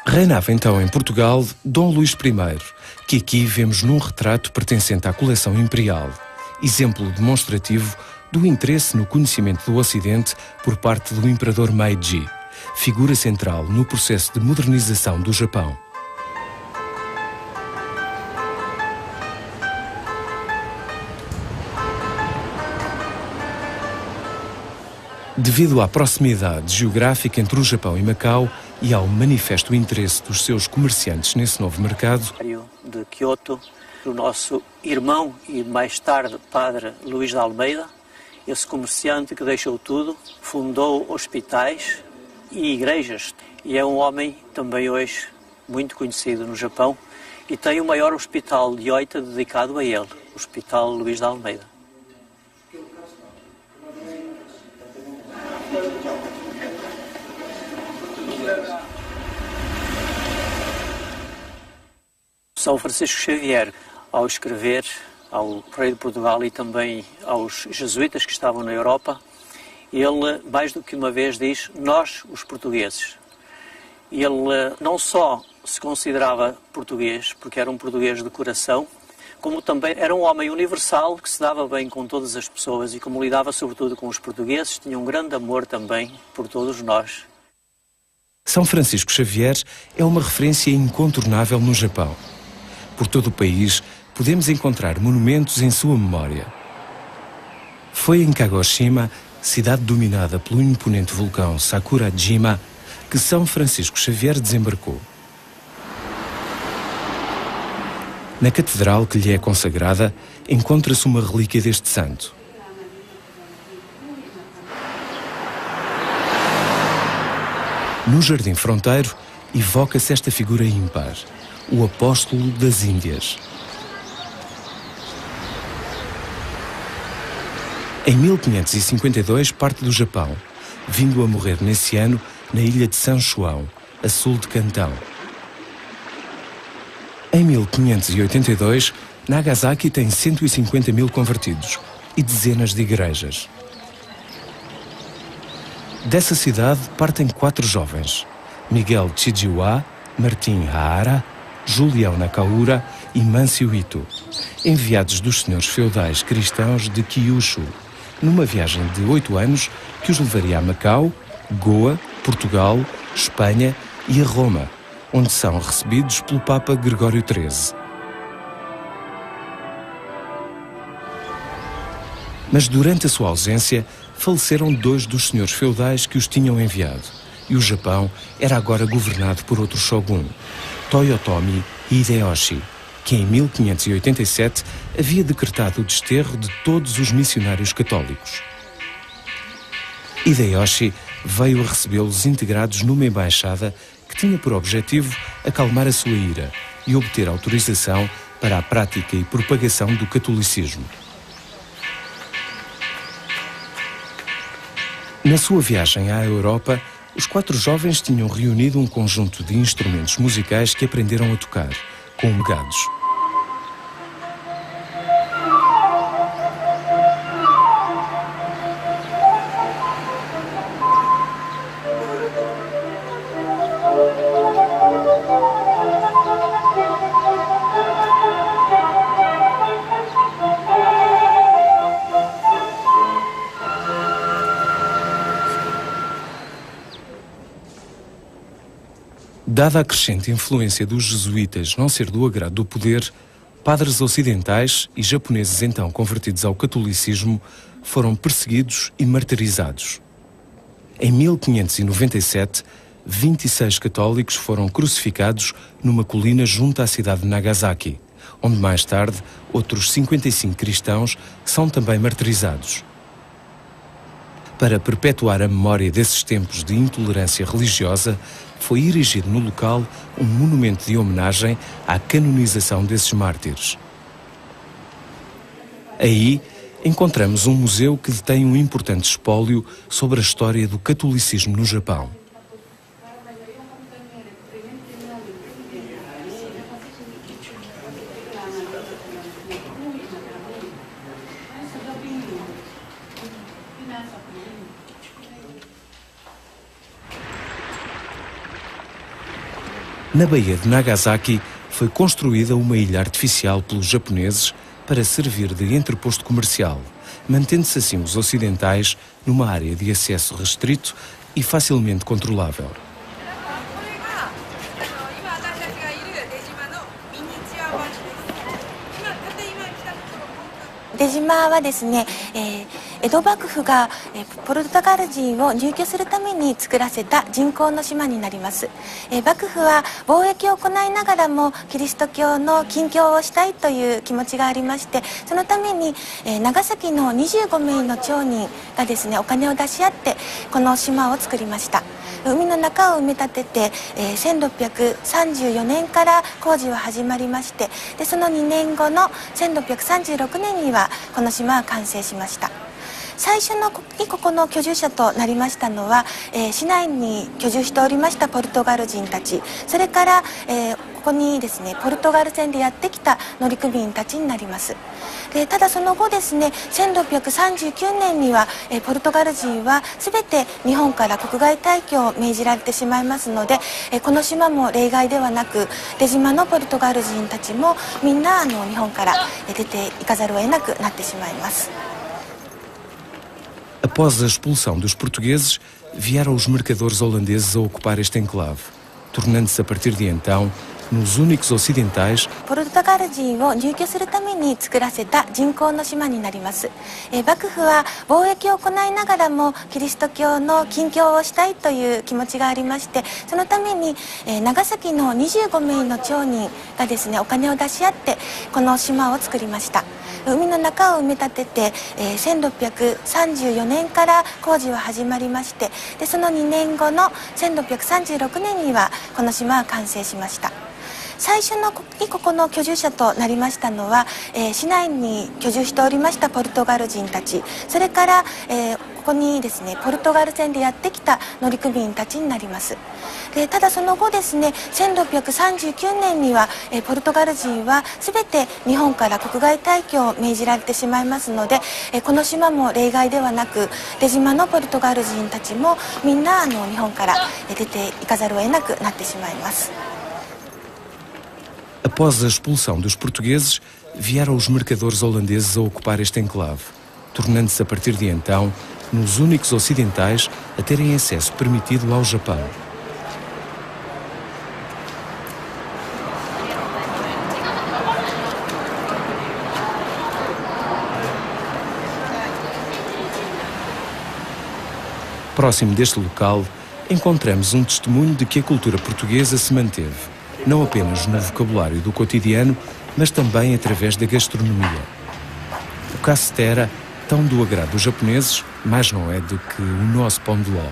S1: Reinava então em Portugal Dom Luís I, que aqui vemos num retrato pertencente à coleção imperial, exemplo demonstrativo do interesse no conhecimento do Ocidente por parte do imperador Meiji, figura central no processo de modernização do Japão. Devido à proximidade geográfica entre o Japão e Macau e ao manifesto interesse dos seus comerciantes nesse novo mercado,
S4: de Kyoto, o nosso irmão e mais tarde padre Luís de Almeida, esse comerciante que deixou tudo, fundou hospitais e igrejas e é um homem também hoje muito conhecido no Japão e tem o maior hospital de Oita dedicado a ele, o Hospital Luís de Almeida. São Francisco Xavier, ao escrever ao rei de Portugal e também aos jesuítas que estavam na Europa, ele mais do que uma vez diz, nós os portugueses. Ele não só se considerava português, porque era um português de coração, como também era um homem universal que se dava bem com todas as pessoas e como lidava sobretudo com os portugueses, tinha um grande amor também por todos nós.
S1: São Francisco Xavier é uma referência incontornável no Japão. Por todo o país podemos encontrar monumentos em sua memória. Foi em Kagoshima, cidade dominada pelo imponente vulcão Sakurajima, que São Francisco Xavier desembarcou. Na catedral que lhe é consagrada, encontra-se uma relíquia deste santo. No Jardim Fronteiro, evoca-se esta figura ímpar, o apóstolo das Índias. Em 1552 parte do Japão, vindo a morrer nesse ano na ilha de São João, a sul de Cantão. Em 1582, Nagasaki tem 150 mil convertidos e dezenas de igrejas. Dessa cidade partem 4 jovens, Miguel Chijiwa, Martin Hara, Julião Nakaura e Mancio Ito, enviados dos senhores feudais cristãos de Kyushu, numa viagem de 8 anos que os levaria a Macau, Goa, Portugal, Espanha e a Roma, onde são recebidos pelo Papa Gregório XIII. Mas durante a sua ausência, faleceram 2 dos senhores feudais que os tinham enviado, e o Japão era agora governado por outro shogun, Toyotomi Hideyoshi, que em 1587 havia decretado o desterro de todos os missionários católicos. Hideyoshi veio a recebê-los integrados numa embaixada que tinha por objetivo acalmar a sua ira e obter autorização para a prática e propagação do catolicismo. Na sua viagem à Europa, os 4 jovens tinham reunido um conjunto de instrumentos musicais que aprenderam a tocar, como legados. Dada a crescente influência dos jesuítas não ser do agrado do poder, padres ocidentais e japoneses então convertidos ao catolicismo foram perseguidos e martirizados. Em 1597, 26 católicos foram crucificados numa colina junto à cidade de Nagasaki, onde mais tarde outros 55 cristãos são também martirizados. Para perpetuar a memória desses tempos de intolerância religiosa, foi erigido no local um monumento de homenagem à canonização desses mártires. Aí encontramos um museu que detém um importante espólio sobre a história do catolicismo no Japão. Na Baía de Nagasaki foi construída uma ilha artificial pelos japoneses para servir de entreposto comercial, mantendo-se assim os ocidentais numa área de acesso restrito e facilmente controlável.
S5: Dejima はですね、江戸幕府がポルトガル人を入居するために作らせた人工の島になります。幕府は貿易を行いながらもキリスト教の禁教をしたいという気持ちがありまして、そのために長崎の25名の町人がですねお金を出し合ってこの島を作りました。海の中を埋め立てて、1634年から工事は始まりまして、でその2年後の1636年にはこの島は完成しました。最初にここの居住者となりましたのは、市内に居住しておりましたポルトガル人たち、それから、ここにですねポルトガル船でやってきた乗組員たちになります。でただその後ですね1639年にはポルトガル人は全て日本から国外退去を命じられてしまいますのでこの島も例外ではなく出島のポルトガル人たちもみんな日本から出ていかざるを得なくなってしまいます。
S1: Após a expulsão dos portugueses, vieram os mercadores holandeses a ocupar este enclave, tornando-se a partir de então nos únicos ocidentais
S5: ポルトガル人を入居するために作らせた人工の島になります。幕府は貿易を行いながらもキリスト教の禁教をしたいという気持ちがありまして、そのために長崎の25名の町人がですねお金を出し合ってこの島を作りました。海の中を埋め立てて、1634年から工事は始まりまして、でその2年後の1636年にはこの島は完成しました。最初にここの居住者となりましたのは、市内に居住しておりましたポルトガル人たち、それから、ここにですねポルトガル船でやってきた乗組員たちになります。でただその後ですね1639年には、ポルトガル人は全て日本から国外退去を命じられてしまいますので、この島も例外ではなく出島のポルトガル人たちもみんな日本から出ていかざるを得なくなってしまいます。
S1: Após a expulsão dos portugueses, vieram os mercadores holandeses a ocupar este enclave, tornando-se a partir de então nos únicos ocidentais a terem acesso permitido ao Japão. Próximo deste local, encontramos um testemunho de que a cultura portuguesa se manteve, não apenas no vocabulário do cotidiano, mas também através da gastronomia. O cassitera, tão do agrado dos japoneses, mais não é do que o nosso pão de ló.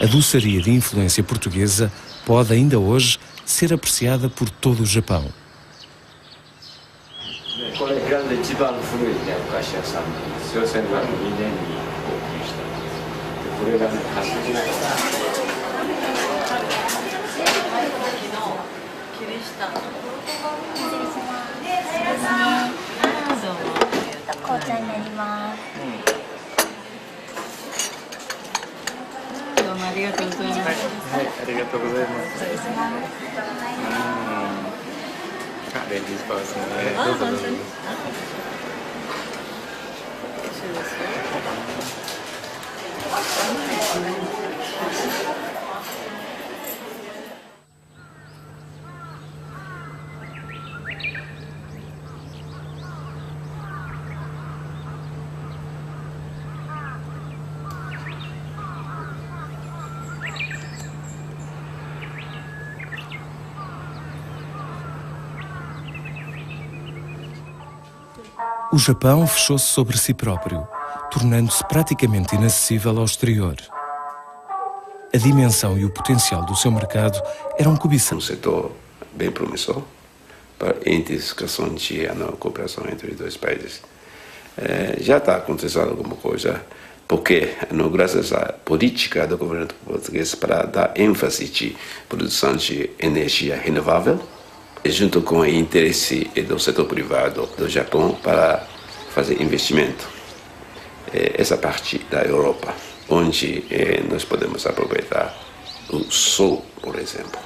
S1: A doçaria de influência portuguesa pode ainda hoje ser apreciada por todo o Japão. O Japão fechou-se sobre si próprio, tornando-se praticamente inacessível ao exterior. A dimensão e o potencial do seu mercado eram cobiçados.
S6: Um setor bem promissor para a intensificação de cooperação entre os dois países. Já está acontecendo alguma coisa, porque graças à política do governo português para dar ênfase de produção de energia renovável, junto com o interesse do setor privado do Japão para fazer investimento. Essa parte da Europa, onde nós podemos aproveitar o sol, por exemplo.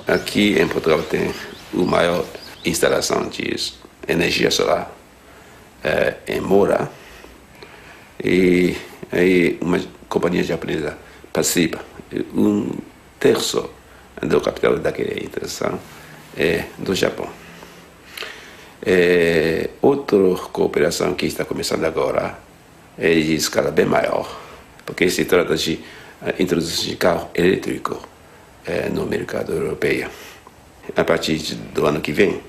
S6: Aqui em Portugal tem a maior instalação de energia solar em Moura, e aí uma companhia japonesa participa. Um terço do capital daquela instalação é do Japão. Outra cooperação que está começando agora é de escala bem maior, porque se trata de introdução de carro elétrico no mercado europeu. A partir do ano que vem,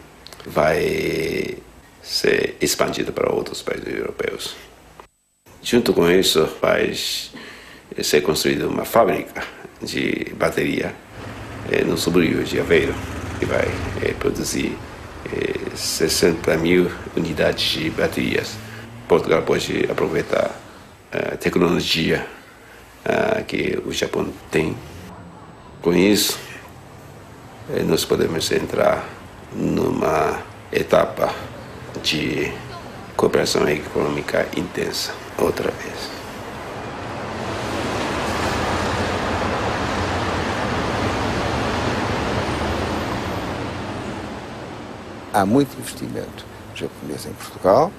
S6: vai ser expandido para outros países europeus. Junto com isso, vai ser construída uma fábrica de bateria no subúrbio de Aveiro, que vai produzir 60 mil unidades de baterias. Portugal pode aproveitar a tecnologia que o Japão tem. Com isso, nós podemos entrar numa etapa de cooperação econômica intensa outra vez.
S7: Há muito investimento japonês em Portugal,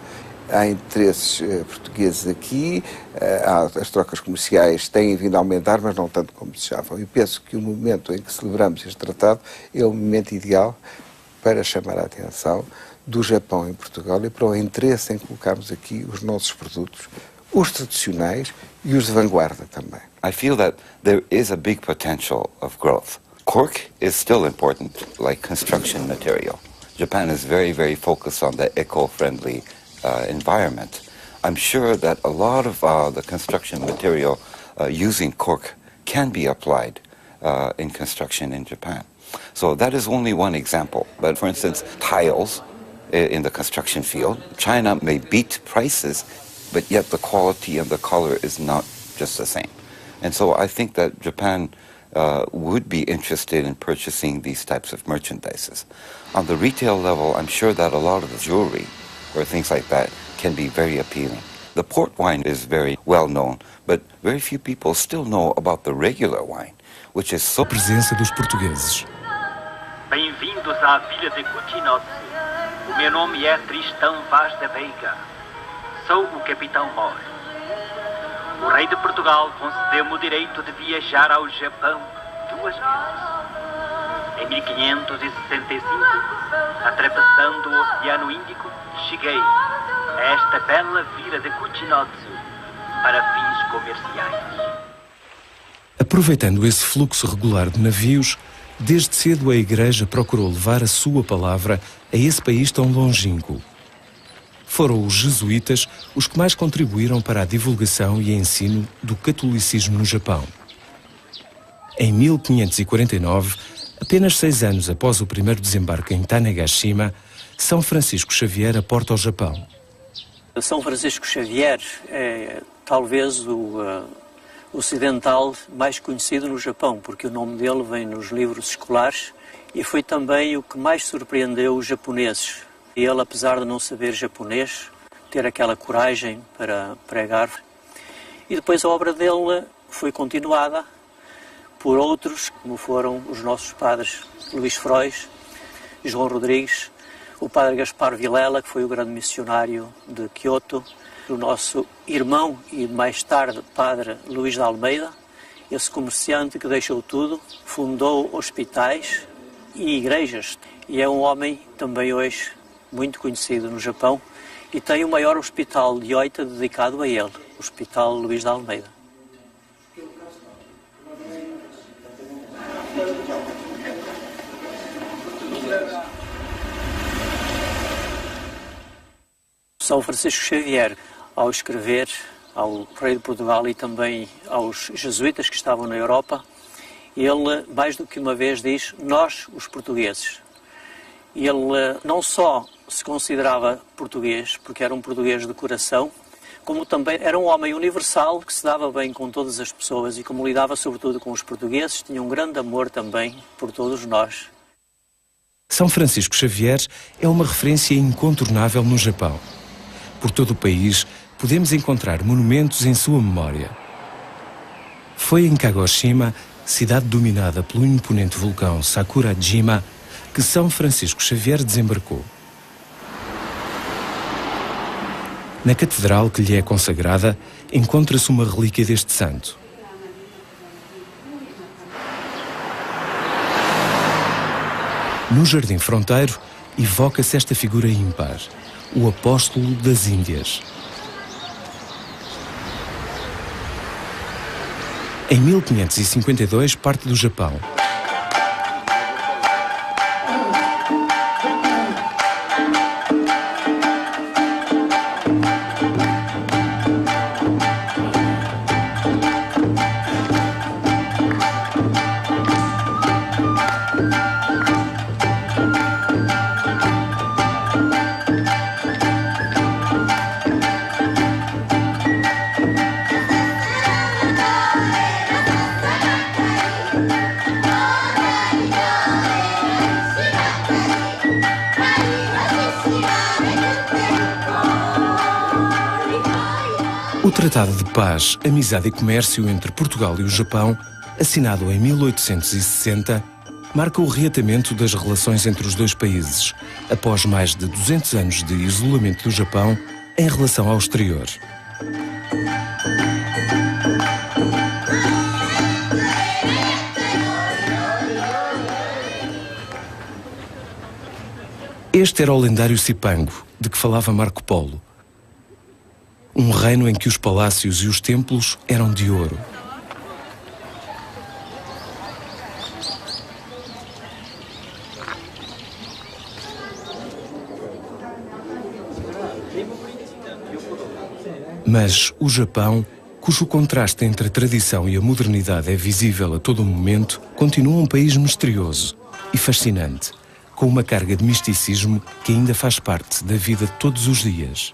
S7: há interesses portugueses aqui, as trocas comerciais têm vindo a aumentar, mas não tanto como desejavam. E penso que o momento em que celebramos este tratado é o momento ideal para chamar a atenção do Japão em Portugal e para o interesse em colocarmos aqui os nossos produtos, os tradicionais e os de vanguarda também.
S8: I feel that there is a big potential of growth. Cork is still important, like construction material. Japan is very, very focused on the eco-friendly environment. I'm sure that a lot of the construction material using cork can be applied in construction in Japan. So that is only one example. But for instance, tiles in the construction field, China may beat prices, but yet the quality and the color is not just the same. And so I think that Japan would be interested in purchasing these types of merchandises. On the retail level, I'm sure that a lot of the jewelry or things like that can be very appealing. The port wine is very well known, but very few people still know about the regular wine, which is so...
S1: Presença dos portugueses.
S3: Bem-vindos à vila de Kuchinotsu. O meu nome é Tristão Vaz da Veiga. Sou o capitão Mor. O rei de Portugal concedeu-me o direito de viajar ao Japão 2 vezes. Em 1565, atravessando o Oceano Índico, cheguei a esta bela vila de Kuchinotsu para fins comerciais.
S1: Aproveitando esse fluxo regular de navios, desde cedo a Igreja procurou levar a sua palavra a esse país tão longínquo. Foram os jesuítas os que mais contribuíram para a divulgação e ensino do catolicismo no Japão. Em 1549, apenas 6 anos após o primeiro desembarque em Tanegashima, São Francisco Xavier aporta ao Japão.
S4: São Francisco Xavier é talvez o ocidental mais conhecido no Japão, porque o nome dele vem nos livros escolares e foi também o que mais surpreendeu os japoneses. Ele, apesar de não saber japonês, ter aquela coragem para pregar. E depois a obra dele foi continuada por outros, como foram os nossos padres Luís Frois, João Rodrigues, o padre Gaspar Vilela, que foi o grande missionário de Kyoto, o nosso irmão e mais tarde padre Luís de Almeida, esse comerciante que deixou tudo, fundou hospitais e igrejas. E é um homem também hoje muito conhecido no Japão e tem o maior hospital de Oita dedicado a ele, o Hospital Luís de Almeida. São Francisco Xavier, ao escrever ao rei de Portugal e também aos jesuítas que estavam na Europa, ele mais do que uma vez diz, nós os portugueses. Ele não só se considerava português, porque era um português de coração, como também era um homem universal que se dava bem com todas as pessoas e como lidava sobretudo com os portugueses, tinha um grande amor também por todos nós.
S1: São Francisco Xavier é uma referência incontornável no Japão. Por todo o país, podemos encontrar monumentos em sua memória. Foi em Kagoshima, cidade dominada pelo imponente vulcão Sakurajima, que São Francisco Xavier desembarcou. Na catedral que lhe é consagrada, encontra-se uma relíquia deste santo. No Jardim Fronteiro, evoca-se esta figura ímpar, o Apóstolo das Índias. Em 1552, parte do Japão. O Tratado de Paz, Amizade e Comércio entre Portugal e o Japão, assinado em 1860, marca o reatamento das relações entre os dois países, após mais de 200 anos de isolamento do Japão em relação ao exterior. Este era o lendário Cipango, de que falava Marco Polo. Um reino em que os palácios e os templos eram de ouro. Mas o Japão, cujo contraste entre a tradição e a modernidade é visível a todo momento, continua um país misterioso e fascinante, com uma carga de misticismo que ainda faz parte da vida de todos os dias.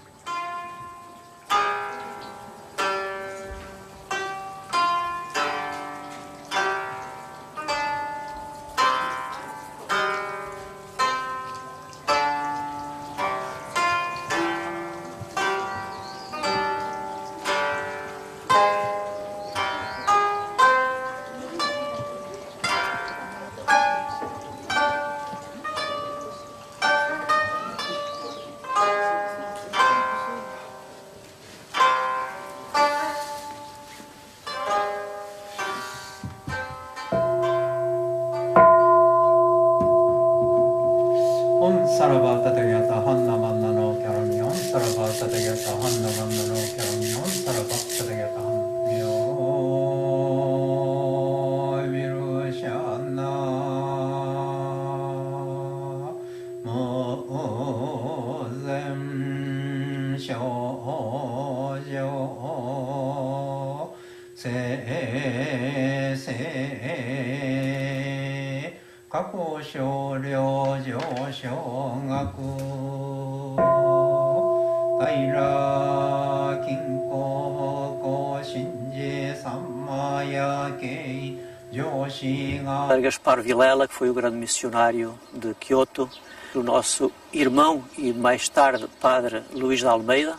S4: Gaspar Vilela, que foi o grande missionário de Kyoto, o nosso irmão e mais tarde padre Luís de Almeida,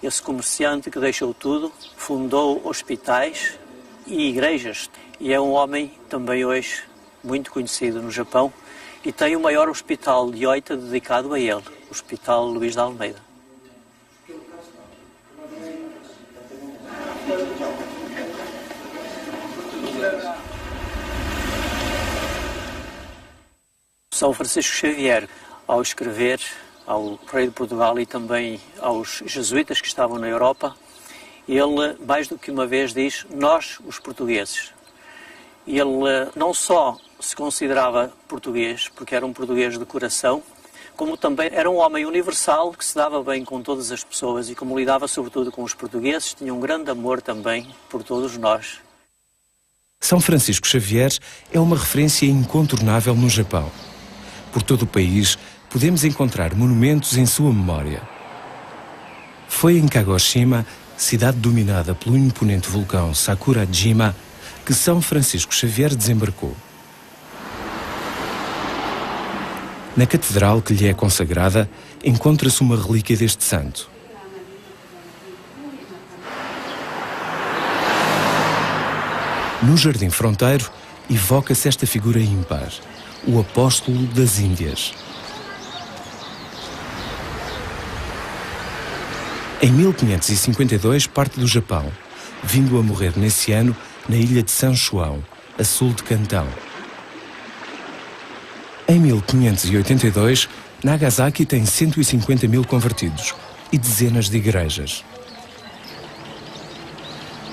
S4: esse comerciante que deixou tudo, fundou hospitais e igrejas, e é um homem também hoje muito conhecido no Japão, e tem o maior hospital de Oita dedicado a ele, o Hospital Luís de Almeida. São Francisco Xavier, ao escrever ao rei de Portugal e também aos jesuítas que estavam na Europa, ele mais do que uma vez diz, nós os portugueses. Ele não só se considerava português, porque era um português de coração, como também era um homem universal que se dava bem com todas as pessoas e como lidava sobretudo com os portugueses, tinha um grande amor também por todos nós.
S1: São Francisco Xavier é uma referência incontornável no Japão. Por todo o país, podemos encontrar monumentos em sua memória. Foi em Kagoshima, cidade dominada pelo imponente vulcão Sakurajima, que São Francisco Xavier desembarcou. Na catedral que lhe é consagrada, encontra-se uma relíquia deste santo. No Jardim Fronteiro, evoca-se esta figura ímpar, o Apóstolo das Índias. Em 1552 parte do Japão, vindo a morrer nesse ano na ilha de São João, a sul de Cantão. Em 1582, Nagasaki tem 150 mil convertidos e dezenas de igrejas.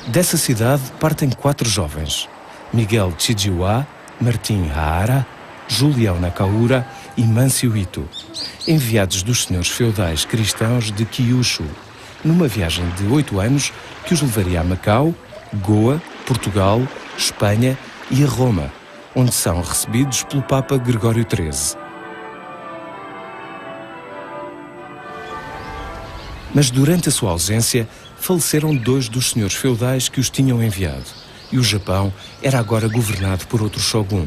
S1: Dessa cidade partem 4 jovens, Miguel Chijiwa, Martim Hahara, Julião Nakaura e Mâncio Ito, enviados dos senhores feudais cristãos de Kyushu, numa viagem de 8 anos que os levaria a Macau, Goa, Portugal, Espanha e a Roma, onde são recebidos pelo Papa Gregório XIII. Mas durante a sua ausência, faleceram 2 dos senhores feudais que os tinham enviado, e o Japão era agora governado por outro shogun,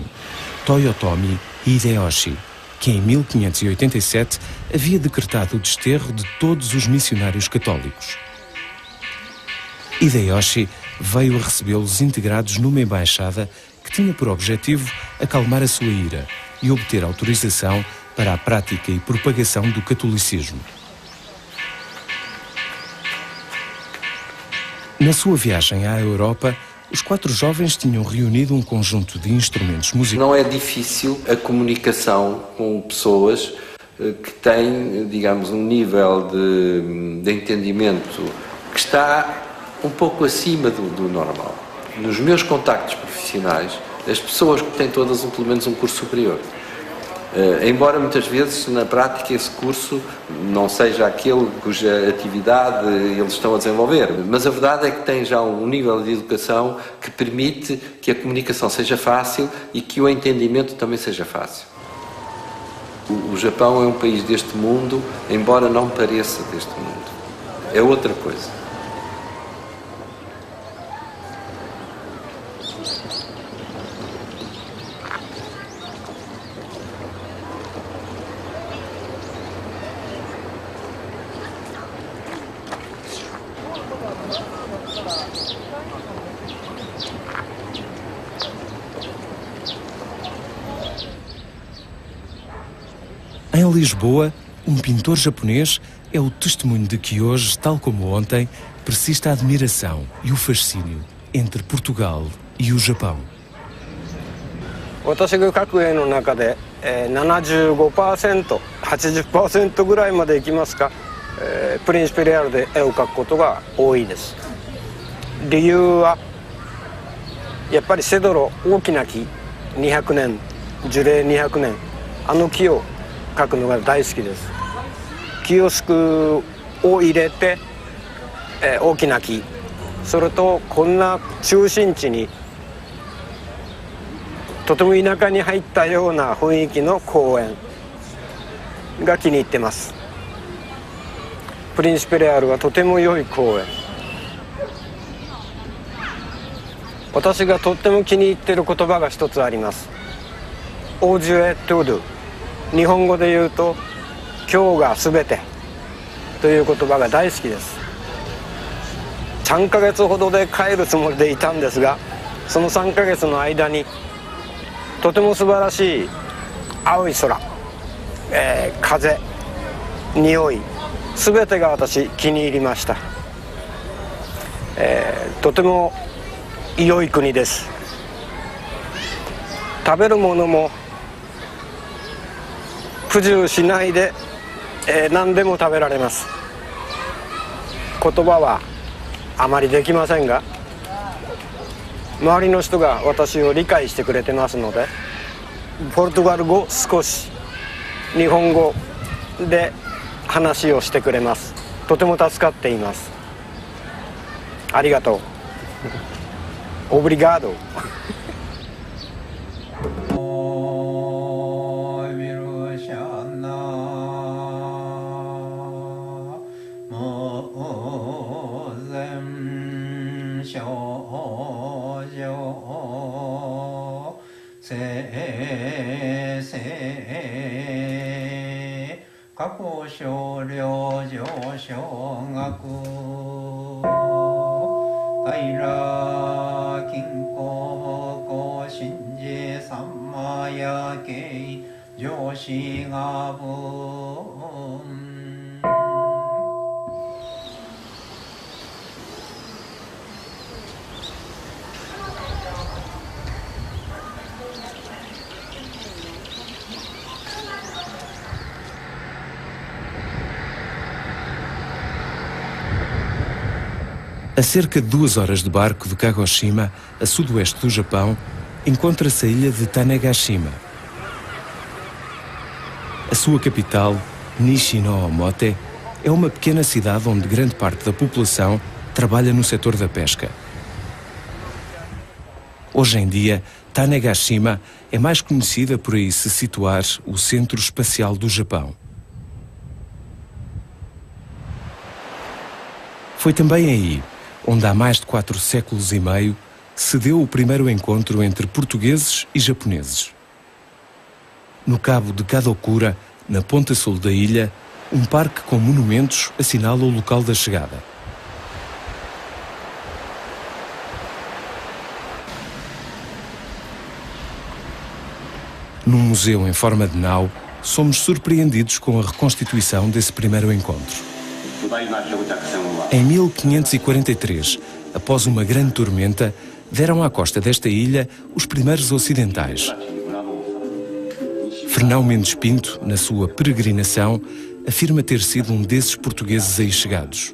S1: Toyotomi Hideyoshi, que em 1587 havia decretado o desterro de todos os missionários católicos. Hideyoshi veio a recebê-los integrados numa embaixada que tinha por objetivo acalmar a sua ira e obter autorização para a prática e propagação do catolicismo. Na sua viagem à Europa, os 4 jovens tinham reunido um conjunto de instrumentos musicais.
S18: Não é difícil a comunicação com pessoas que têm, digamos, um nível de entendimento que está um pouco acima do normal. Nos meus contactos profissionais, as pessoas que têm todas pelo menos um curso superior. Embora muitas vezes na prática esse curso não seja aquele cuja atividade eles estão a desenvolver, mas a verdade é que tem já um nível de educação que permite que a comunicação seja fácil e que o entendimento também seja fácil. O Japão é um país deste mundo, embora não pareça deste mundo. É outra coisa.
S1: Em Lisboa, um pintor japonês é o testemunho de que hoje, tal como ontem, persiste a admiração e o fascínio entre Portugal e o Japão.
S20: 私が描く絵の中で 75%、80% ぐらいまでいきますか、プリンシペリアルで絵を描くことが多いです。理由はやっぱりセドロ、大きな木、200年、樹齢200年、あの木を描くのが大好きです。キヨスクを入れて、大きな木、それとこんな中心地にとても田舎に入ったような雰囲気の公園が気に入ってます。プリンシペレアルはとても良い公園。私がとっても気に入っている言葉が一つあります。オージュエトゥドゥ、日本語で言うと今日がすべてという言葉が大好きです。3ヶ月ほどで帰るつもりでいたんですが、その3ヶ月の間にとても素晴らしい青い空、風、匂い、全てが私気に入りました。とても良い国です。食べるものも不自由しないで、何でも食べられます。言葉はあまりできませんが、周りの人が私を理解してくれてますので、ポルトガル語少し、日本語で話をしてくれます。とても助かっています。ありがとう。オブリガード。
S21: 過去少量上小学海羅金庫公神寺三魔夜景上司が分
S1: A cerca de 2 horas de barco de Kagoshima, a sudoeste do Japão, encontra-se a ilha de Tanegashima. A sua capital, Nishi-no-Omote, é uma pequena cidade onde grande parte da população trabalha no setor da pesca. Hoje em dia, Tanegashima é mais conhecida por aí se situar o Centro Espacial do Japão. Foi também aí onde há mais de 4 séculos e meio se deu o primeiro encontro entre portugueses e japoneses. No cabo de Kadokura, na ponta sul da ilha, um parque com monumentos assinala o local da chegada. Num museu em forma de nau, somos surpreendidos com a reconstituição desse primeiro encontro. Em 1543, após uma grande tormenta, deram à costa desta ilha os primeiros ocidentais. Fernão Mendes Pinto, na sua peregrinação, afirma ter sido um desses portugueses aí chegados.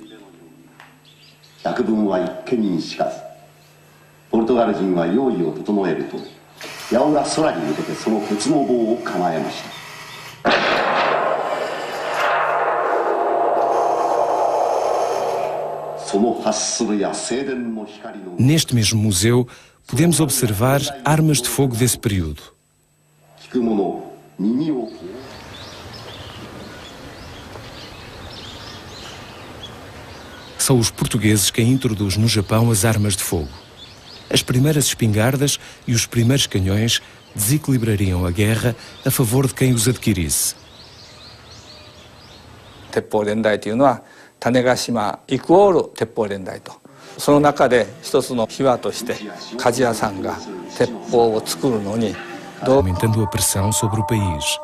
S1: Neste mesmo museu, podemos observar armas de fogo desse período. São os portugueses quem introduz no Japão as armas de fogo. As primeiras espingardas e os primeiros canhões desequilibrariam a guerra a favor de quem os adquirisse.
S2: 鉄砲連隊というのは種子島イコール鉄砲連隊と、その中で一つの秘話として鍛冶屋さんが鉄砲を作るのに
S1: aumentando a pressão sobre o país.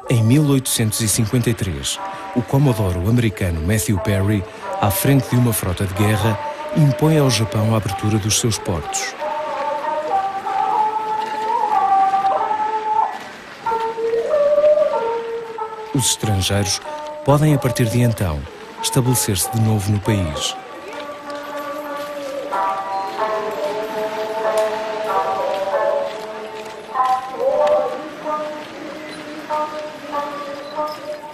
S1: Em 1853, o comodoro americano Matthew Perry, à frente de uma frota de guerra, impõe ao Japão a abertura dos seus portos. Os estrangeiros podem, a partir de então, estabelecer-se de novo no país.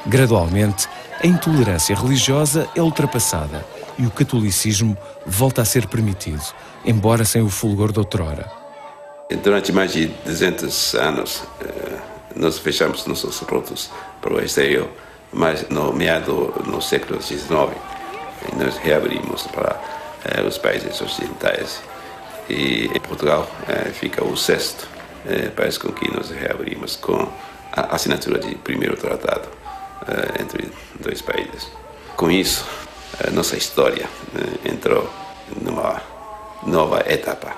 S1: Gradualmente, a intolerância religiosa é ultrapassada e o catolicismo volta a ser permitido, embora sem o fulgor de outrora.
S6: Durante mais de 200 anos, nós fechamos nossos portos para o exterior, mas no meado no século XIX, nós reabrimos para os países ocidentais. E em Portugal fica o sexto país com que nós reabrimos, com a assinatura de primeiro tratado entre dois países. Com isso, nossa história entrou numa nova etapa.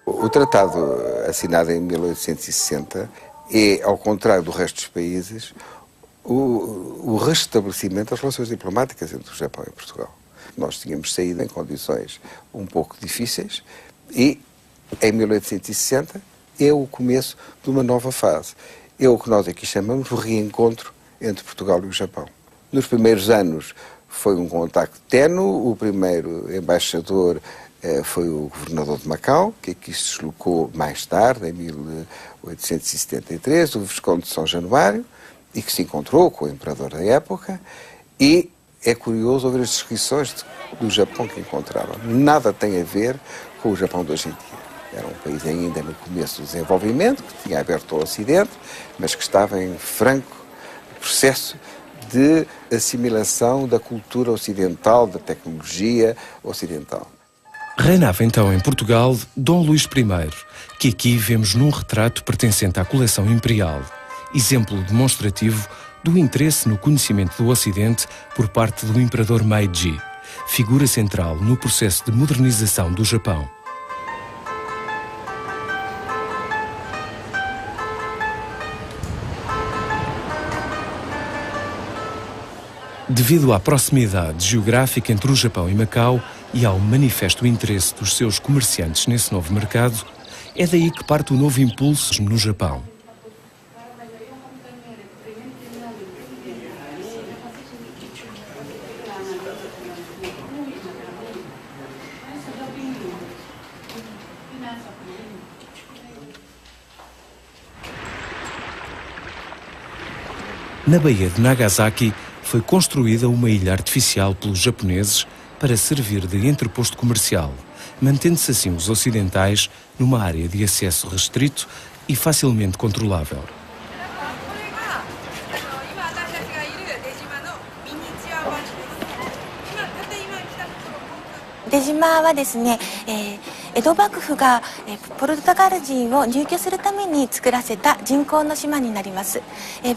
S7: O tratado assinado em 1860 é, ao contrário do resto dos países, o restabelecimento das relações diplomáticas entre o Japão e Portugal. Nós tínhamos saído em condições um pouco difíceis e, em 1860, é o começo de uma nova fase. É o que nós aqui chamamos de reencontro entre Portugal e o Japão. Nos primeiros anos foi um contacto ténue, o primeiro embaixador foi o governador de Macau, que aqui se deslocou mais tarde, em 1873, o Visconde de São Januário, e que se encontrou com o imperador da época, e é curioso ouvir as descrições do Japão que encontraram. Nada tem a ver com o Japão de hoje em dia. Era um país ainda no começo do desenvolvimento, que tinha aberto ao Ocidente, mas que estava em franco processo de assimilação da cultura ocidental, da tecnologia ocidental.
S1: Reinava então em Portugal Dom Luís I, que aqui vemos num retrato pertencente à coleção imperial, exemplo demonstrativo do interesse no conhecimento do Ocidente por parte do imperador Meiji, figura central no processo de modernização do Japão. Devido à proximidade geográfica entre o Japão e Macau e ao manifesto interesse dos seus comerciantes nesse novo mercado, é daí que parte o novo impulso no Japão. Na Baía de Nagasaki foi construída uma ilha artificial pelos japoneses para servir de entreposto comercial, mantendo-se assim os ocidentais numa área de acesso restrito e facilmente controlável.
S5: 出島はですね、江戸幕府がポルトガル人を入居するために作らせた人工の島になります。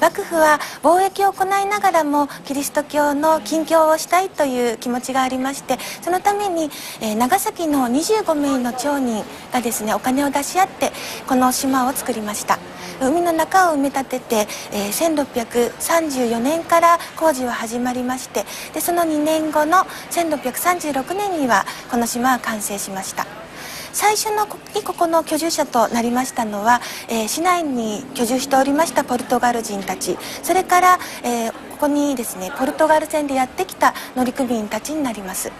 S5: 幕府は貿易を行いながらもキリスト教の禁教をしたいという気持ちがありまして、そのために長崎の25名の町人がですねお金を出し合ってこの島を作りました。海の中を埋め立てて、1634年から工事は始まりまして、でその2年後の1636年にはこの島は完成しました。最初にここの居住者となりましたのは、市内に居住しておりましたポルトガル人たち、それから、ここにですねポルトガル船でやってきた乗組員たちになります。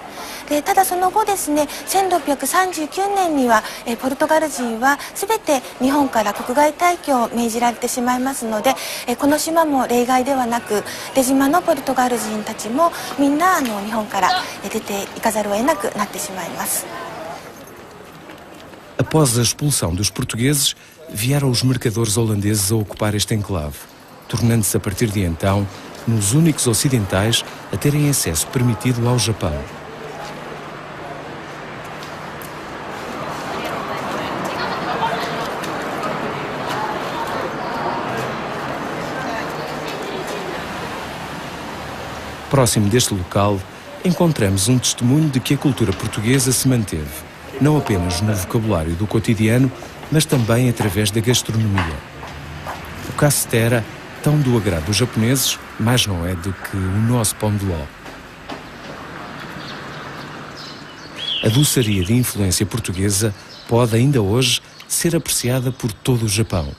S5: でただその後ですね1639年には、ポルトガル人は全て日本から国外退去を命じられてしまいますので、この島も例外ではなく、出島のポルトガル人たちもみんな日本から出ていかざるを得なくなってしまいます。
S1: Após a expulsão dos portugueses, vieram os mercadores holandeses a ocupar este enclave, tornando-se a partir de então nos únicos ocidentais a terem acesso permitido ao Japão. Próximo deste local, encontramos um testemunho de que a cultura portuguesa se manteve, não apenas no vocabulário do cotidiano, mas também através da gastronomia. O cassitera, tão do agrado dos japoneses, mais não é do que o nosso pão de ló. A doçaria de influência portuguesa pode ainda hoje ser apreciada por todo o Japão.